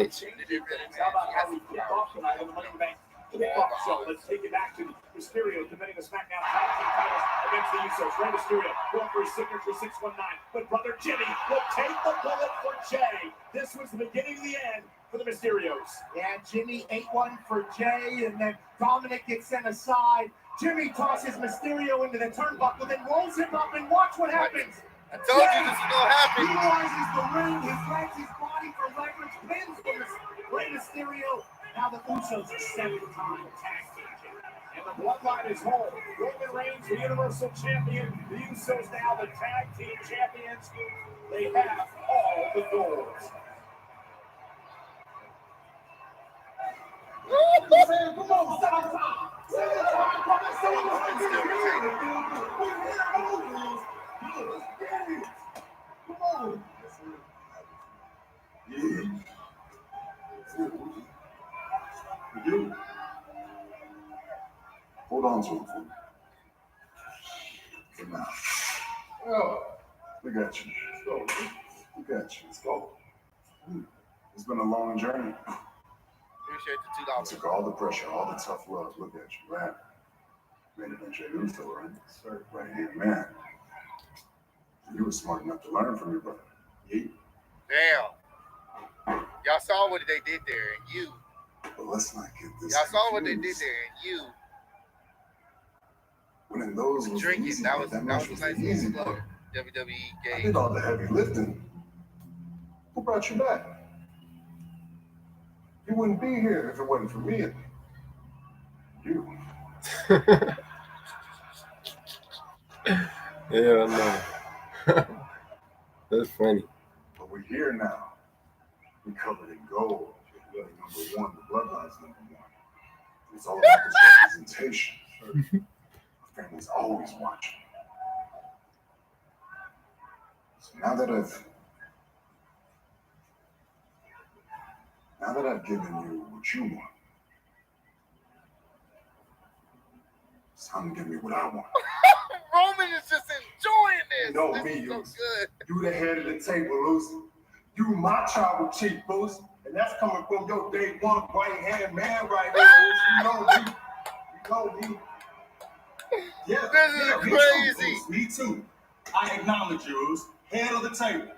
Speaker 2: about how we kick off tonight on the Money in the Bank kickoff show? Let's take it back to Mysterio defending the SmackDown tag team titles against the Usos. Rey Mysterio going for his signature 619. But brother Jimmy will take the bullet for Jay. This was the beginning of the end for the Mysterios.
Speaker 9: Yeah, Jimmy ate one for Jay, and then Dominic gets sent aside. Jimmy tosses Mysterio into the turnbuckle, then rolls him up, and watch what happens.
Speaker 11: I told you this is gonna happen.
Speaker 9: Utilizes the ring, his legs, his body for leverage, pins Rey Mysterio, now the Usos are 7-time tag team champions. And the bloodline is whole. Roman Reigns, the Universal Champion. The Usos now the tag team champions. They have all the goals. Come on, 7 times. 7 times. Come on.
Speaker 7: You. Hold on to him for me. Good now. Oh, look at you. Let's go. Look at you. Let's go. It's been a long journey.
Speaker 11: Appreciate the
Speaker 7: I took all the pressure, all the tough love. Look at you, man. Made it on Jay Uso, right? Sir, right hand man. You were smart enough to learn from your brother. Yeah.
Speaker 11: Damn. Y'all saw what they did there, and you.
Speaker 7: But let's not get this.
Speaker 11: Y'all saw what they did there, and you.
Speaker 7: Winning those was
Speaker 11: Drinking.
Speaker 7: easy.
Speaker 11: That was
Speaker 7: that
Speaker 11: a
Speaker 7: match
Speaker 11: nice
Speaker 7: the easy
Speaker 11: little
Speaker 7: part.
Speaker 11: WWE
Speaker 7: I
Speaker 11: game.
Speaker 7: did all the heavy lifting. Who brought you back? You wouldn't be here if it wasn't for me and you.
Speaker 1: Yeah, I know. That's funny.
Speaker 7: But we're here now. We covered in gold. We're number one. The bloodline's number one. It's all about this representation. Our family's always watching. So now that I've given you what you want, it's time to give me what I want.
Speaker 11: Roman is just enjoying this.
Speaker 7: No,
Speaker 11: This
Speaker 7: me,
Speaker 11: is so
Speaker 7: Uso.
Speaker 11: good.
Speaker 7: You the head of the table, Lucy. You my tribal chief, Boost. And that's coming from your day one right-hand man right there, Lucy. You know me. You know me. Yeah,
Speaker 11: This is
Speaker 7: yeah,
Speaker 11: crazy.
Speaker 7: Me too. I acknowledge you, Boost. Head of the table.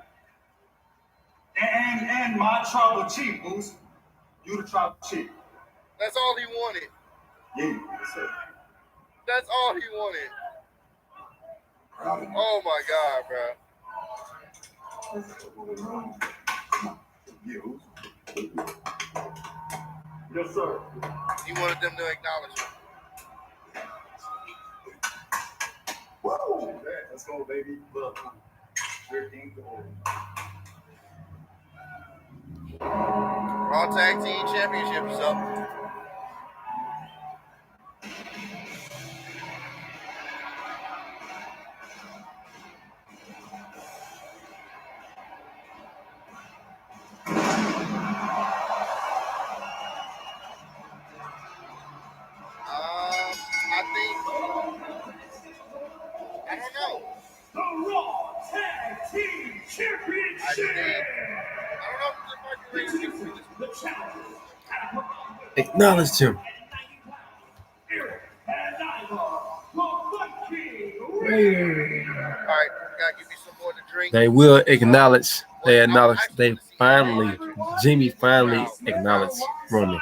Speaker 7: And my tribal chief, Boost. You the tribal chief.
Speaker 11: That's all he wanted.
Speaker 7: Yeah, sir.
Speaker 11: That's all he wanted.
Speaker 7: Proud of you.
Speaker 11: Oh my God, bro.
Speaker 7: You.
Speaker 9: Yes, sir.
Speaker 11: He wanted them to acknowledge him.
Speaker 7: Whoa! Let's go, baby. Look, you're in gold.
Speaker 11: Raw Tag Team Championships up. I don't know.
Speaker 9: The Raw Tag Team Championship.
Speaker 11: I don't know if the
Speaker 9: The challenge.
Speaker 1: Acknowledge him.
Speaker 9: Eric and Ivar, the Viking
Speaker 1: Raider.
Speaker 11: All right, gotta give me some more to drink.
Speaker 1: They will acknowledge. They acknowledge. Jimmy finally acknowledged Roman.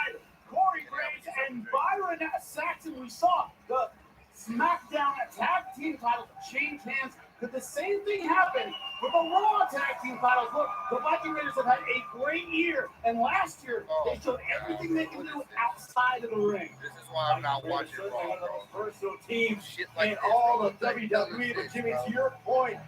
Speaker 9: Corey Graves and Byron Saxton. We saw the SmackDown tag team titles change hands. Could the same thing happen with the Raw tag team titles? Look, the Viking Raiders have had a great year, and last year they showed everything they can do outside of the ring.
Speaker 11: This is why I'm not watching Raw.
Speaker 9: One of the most versatile teams
Speaker 11: Shit like
Speaker 9: in
Speaker 11: this,
Speaker 9: all
Speaker 11: bro.
Speaker 9: of WWE. But Jimmy, to your point,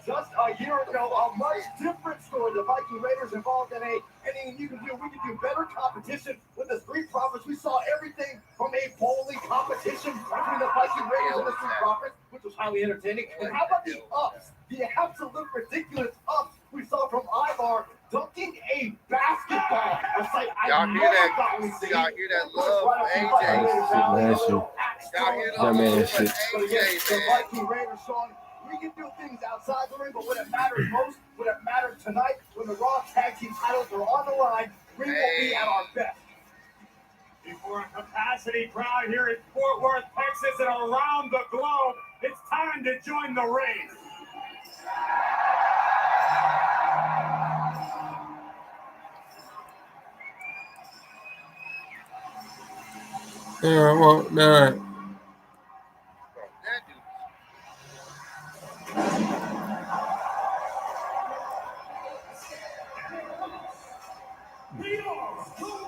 Speaker 9: just a year ago, a much different story. The Viking Raiders involved in anything you can do. We can do better competition with the Street Profits. We saw everything from a bowling competition between the Viking Raiders and the Street Profits, which was highly entertaining. And how about the ups? The absolute ridiculous ups we saw from Ivar dunking a basketball. A sight I never thought we'd see.
Speaker 11: Y'all hear that love for AJ?
Speaker 1: Man, shit.
Speaker 11: Y'all hear
Speaker 1: That man
Speaker 11: love for
Speaker 1: shit.
Speaker 9: But again,
Speaker 11: AJ,
Speaker 9: the
Speaker 11: man.
Speaker 9: Viking Raiders, Sean, we can do things outside the ring, but when it matters most, when it matters tonight, when the Raw Tag Team titles are on the line, we will be at our best. Before a capacity crowd here in Fort Worth, Texas, and around the globe, it's time to join the race.
Speaker 1: Well, nah.
Speaker 11: That dude.
Speaker 9: We are the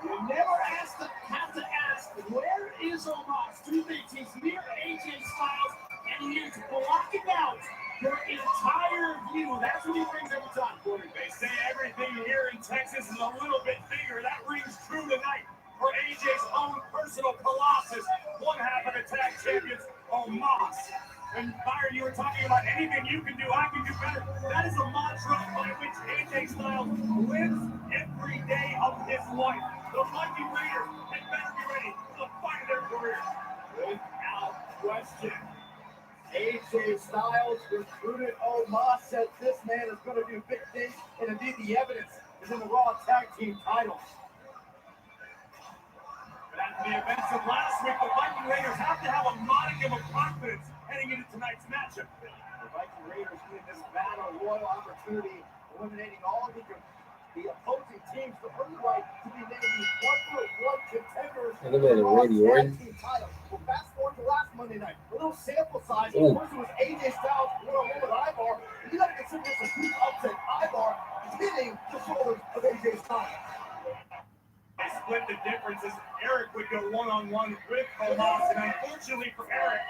Speaker 9: You never have to ask, where is Omos? Two things. He's near AJ Styles, and he is blocking out your entire view. That's what he brings every time, Corey.
Speaker 2: They say everything here in Texas is a little bit bigger. That rings true tonight for AJ's own personal colossus, one half of the tag champions, Omos. And Byron, you were talking about anything you can do, I can do better. That is a mantra by which AJ Styles lives every day of his life. The Viking Raiders had better be ready for the fight of their career.
Speaker 9: Without question. AJ Styles recruited Omos, said this man is going to do big things, and indeed the evidence is in the Raw Tag Team titles.
Speaker 2: But after the events of last week, the Viking Raiders have to have a modicum of confidence heading into tonight's matchup.
Speaker 9: The Viking Raiders win this battle royal opportunity, eliminating all of the opposing teams to earn the right to be named the 1-for-1 contenders
Speaker 1: And look at the radio, right?
Speaker 9: team title. Well, fast forward to last Monday night. A little sample size.
Speaker 1: Ooh.
Speaker 9: First it was AJ Styles one-on-one with Ivar. You got to consider this a huge upset. Ivar hitting the shoulders of AJ Styles.
Speaker 2: They split the differences. Eric would go one-on-one with Omos, and unfortunately for Eric,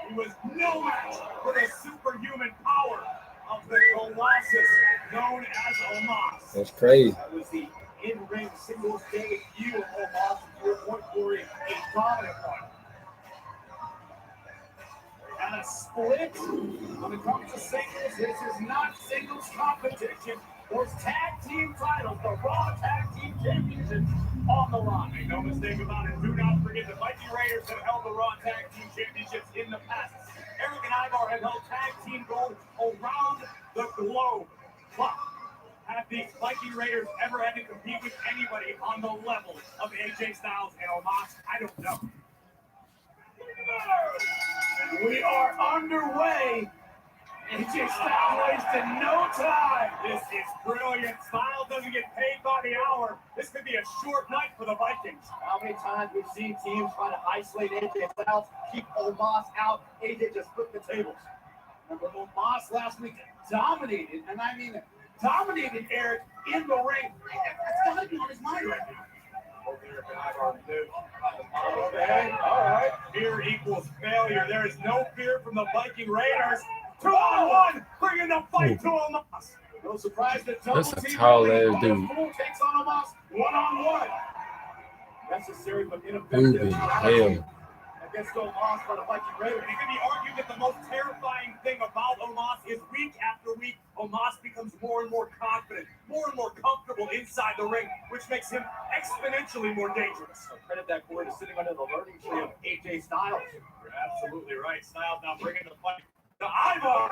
Speaker 2: he was no match for the superhuman power of the Colossus known as Omos.
Speaker 1: That's crazy.
Speaker 9: That was the in-ring singles debut of Omos. To your point, Corey, a dominant one.
Speaker 2: And a split when it comes to singles. This is not singles competition. Those tag team titles, the Raw Tag Team Championship, on the line. Make no mistake about it. Do not forget the Viking Raiders have held the Raw Tag Team Championships in the past. Eric and Ivar have held tag team gold around the globe. But have these Viking Raiders ever had to compete with anybody on the level of AJ Styles and Omos? I don't know. And we are underway. AJ Styles wasted no time. This is brilliant. Styles doesn't get paid by the hour. This could be a short night for the Vikings.
Speaker 9: How many times we've seen teams try to isolate AJ Styles, keep Omos out, AJ just flipped the tables. Remember Omos last week dominated, and I mean dominated Eric in the ring. That's got to be on his mind right now.
Speaker 2: Okay, all right. Fear equals failure. There is no fear from the Viking Raiders. 2-on-1, bringing the fight to Omos.
Speaker 9: No surprise that double
Speaker 1: That's a
Speaker 9: team
Speaker 1: tall
Speaker 9: really
Speaker 1: ass dude.
Speaker 9: full takes on Omos 1-on-1. Necessary but
Speaker 1: Dude,
Speaker 9: ineffective
Speaker 1: hell.
Speaker 9: against Omos by the Viking Raiders.
Speaker 2: It can be argued that the most terrifying thing about Omos is week after week, Omos becomes more and more confident, more and more comfortable inside the ring, which makes him exponentially more dangerous.
Speaker 9: Credit that Corey to sitting under the learning tree of AJ Styles.
Speaker 2: You're absolutely right. Styles now bringing the fight to Ivar.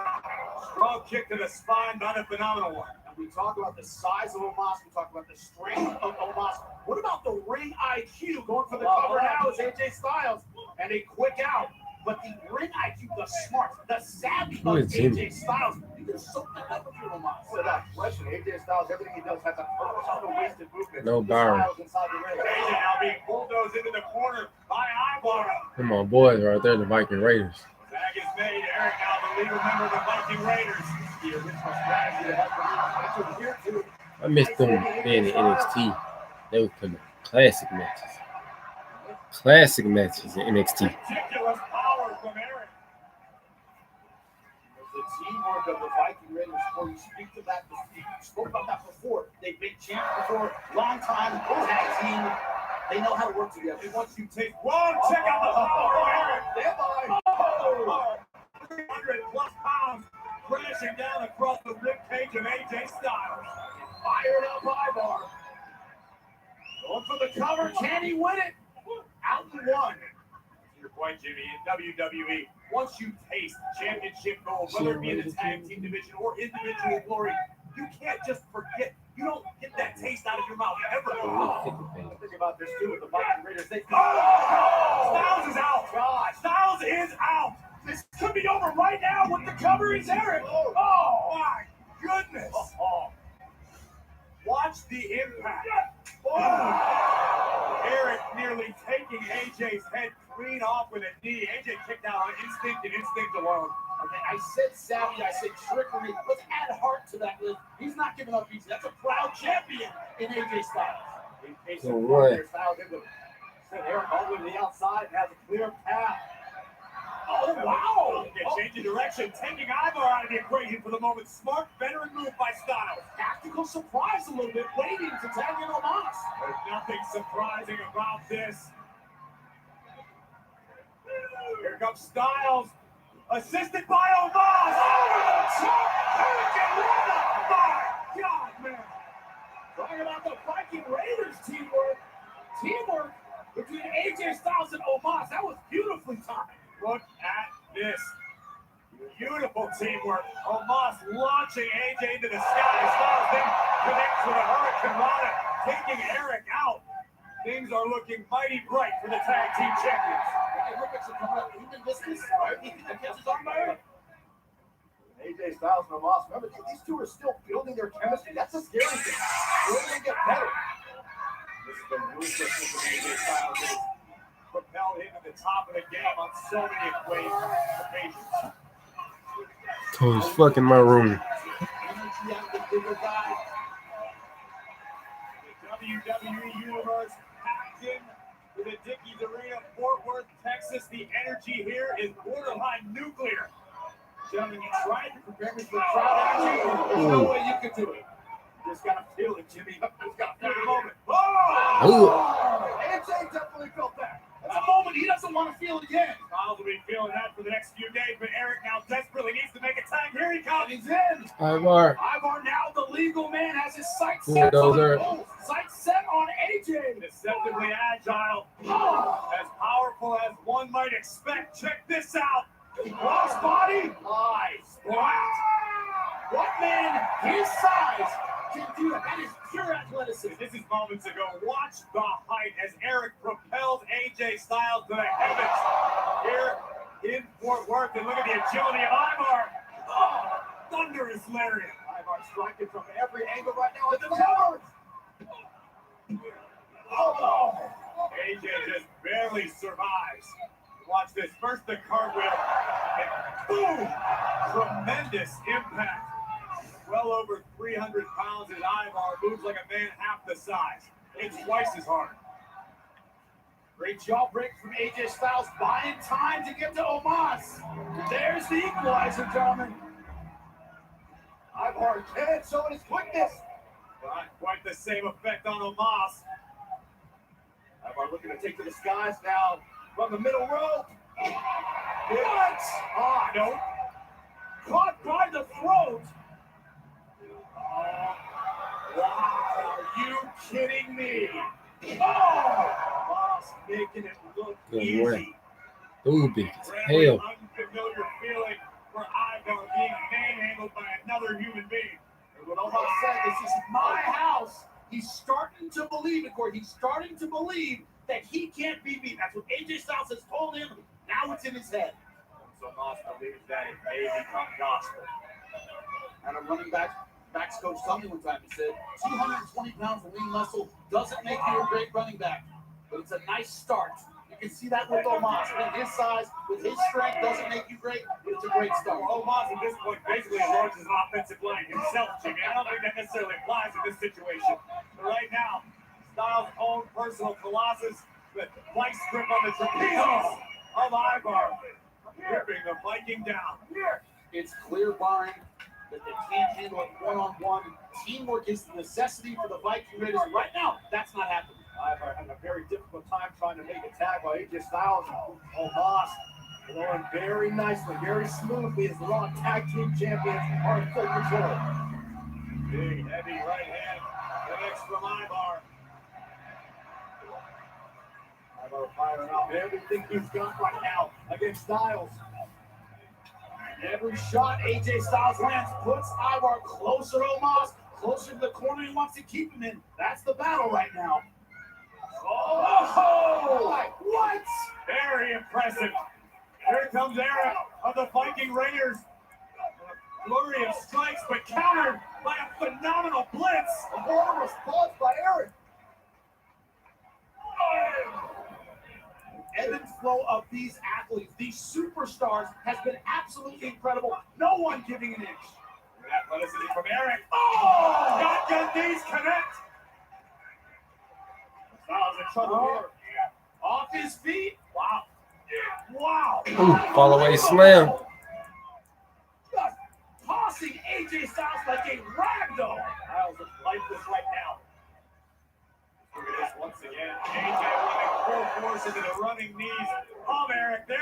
Speaker 2: Strong kick to the spine, not a phenomenal one.
Speaker 9: And we talk about the size of Omos, we talk about the strength of Omos. What about the ring IQ? Going for the cover now is AJ Styles, and a quick out. But the ring IQ, the smart, the savvy
Speaker 1: Who
Speaker 9: of
Speaker 1: is Jimmy?
Speaker 9: AJ Styles, you can soak that up with your Omos. Without question, AJ Styles, everything he does has a purpose, no wasted movement.
Speaker 1: No Byron.
Speaker 9: Styles inside the ring.
Speaker 2: AJ now being bulldozed into the corner by Ivar.
Speaker 1: Them my boys right there, the Viking Raiders.
Speaker 2: Tag is made. Eric now the legal member of the Viking Raiders.
Speaker 9: The original strategy that has been here to
Speaker 1: I miss them being in NXT. They were putting classic matches. Classic matches in NXT.
Speaker 2: Ridiculous power from Eric.
Speaker 9: the teamwork of the Viking Raiders. Before you speak to that, you spoke about that before. They've been champs before, long time tag team. They know how to work together.
Speaker 2: And once you take one, check out the power of Eric.
Speaker 9: Stand by.
Speaker 2: Oh, 300 plus pounds crashing down across the rib cage of AJ Styles.
Speaker 9: Fired up Ivar. Going for the cover. Can he win it? Out and one.
Speaker 2: To your point, Jimmy, in WWE, once you taste championship gold, whether it be in the tag team division or individual glory, you can't just forget. You don't get that taste out of your mouth ever.
Speaker 9: Think about this too with the Viking Raiders.
Speaker 2: Styles is out. God, Styles is out. This could be over right now with the cover is Eric. Oh my goodness. Watch the impact. Eric nearly taking AJ's head clean off with a knee. AJ kicked out on instinct and instinct alone.
Speaker 9: Okay, I said savvy, I said trickery. Let's add heart to that list. He's not giving up easy. That's a proud champion in AJ Styles.
Speaker 2: He
Speaker 1: So what?
Speaker 9: Send Eric all the way to the outside and has a clear path. Oh, wow! Changing direction, taking Ivar out of the equation for the moment. Smart, veteran move by Styles. Tactical surprise a little bit, waiting to tag in Omos. There's nothing surprising about this. Here comes Styles, assisted by Omos. Over the top, Hurricane Rana. My God, man. Talking about the Viking Raiders teamwork. Teamwork between AJ Styles and Omos. That was beautifully timed. Look at this. Beautiful teamwork. Omos launching AJ into the sky. Styles then connects with a Hurricane Rana, taking Eric out. Things are looking mighty bright for the tag team champions. Hey, look at you coming up. Even distance, right? He catches on by Eric. AJ Styles and Omos. Remember, these two are still building their chemistry. That's a scary thing. Where do they get better? This is the ruthlessness of AJ Styles. It's propelled him to the top of the game on so many occasions.
Speaker 1: Told his fucking my room.
Speaker 9: The WWE Universe packed in to the Dickies Arena, Fort Worth, Texas. The energy here is borderline nuclear. Gentlemen, you tried to prepare me for crowd energy. There's no way you could do it. You just gotta feel it, Jimmy. You just gotta feel the moment. Oh! AJ definitely felt that. That's a moment he doesn't want to feel again. Styles will be feeling that for the next few days, but Eric now desperately needs to make a tag. Here he comes. He's in.
Speaker 1: Ivar.
Speaker 9: Ivar now the legal man has his sights set on sights set on AJ. Deceptively agile. As powerful as one might expect. Check this out. Cross body. Eyes. What man his size can do that? That is pure athleticism. This is moments ago. Watch the height as Eric propels AJ Styles to the heavens here in Fort Worth. And look at the agility of Ivar. Oh, thunderous lariat. Ivar striking from every angle right now at the towers. Oh, AJ just barely survives. Watch this. First the cartwheel. And boom! Tremendous impact. Well over 300 pounds as Ivar moves like a man half the size. It's twice as hard. Great jaw break from AJ Styles, buying time to get to Omos. There's the equalizer, gentlemen. Ivar can't show his quickness. Not quite the same effect on Omos. Ivar looking to take to the skies now from the middle rope. What? Ah, no. Caught by the throat. Wow, are you kidding me? Oh! Moss making it look easy.
Speaker 1: Ooh, big
Speaker 9: Really
Speaker 1: hell.
Speaker 9: unfamiliar feeling for Ivar being manhandled by another human being. And what Omos said, this is my house. He's starting to believe it, Corey. He's starting to believe that he can't be beat. That's what AJ Styles has told him. Now it's in his head. So Moss believes that it may become gospel. And I'm running backs coach told me one time, he said, 220 pounds of lean muscle doesn't make you a great running back, but it's a nice start. You can see that with Omos. With his size, with his strength, doesn't make you great, but it's a great start. Well, Omos at this point basically launches an offensive line himself, Jimmy. I don't think that necessarily applies in this situation. But right now, Styles' own personal colossus, the vice grip on the trapeze of Ivar, ripping the Viking down. It's clear, barring that they can't handle it one-on-one. Teamwork is the necessity for the Viking Raiders. Right now, that's not happening. Ivar having a very difficult time trying to make a tag while AJ Styles and Omos flowing very nicely, very smoothly as the Raw Tag Team Champions are in full control. Big, heavy right hand connects from Ivar. Ivar firing out everything he's got right now against Styles. Every shot AJ Styles lands puts Ivar closer to Omos, closer to the corner he wants to keep him in. That's the battle right now. Oh! What? Very impressive. Here comes Eric of the Viking Raiders. A flurry of strikes, but countered by a phenomenal blitz. A horrible response by Eric. Ebb and flow of these athletes, these superstars, has been absolutely incredible. No one giving an inch. Athleticism from Eric. Oh! Shotgun knees connect.
Speaker 3: trouble here. Off his feet. Wow. Wow.
Speaker 1: Ooh, fall away slam.
Speaker 3: Just tossing AJ Styles like a ragdoll. Styles is lifeless right now. Look at this once again. AJ running full force into the running knees of Eric. There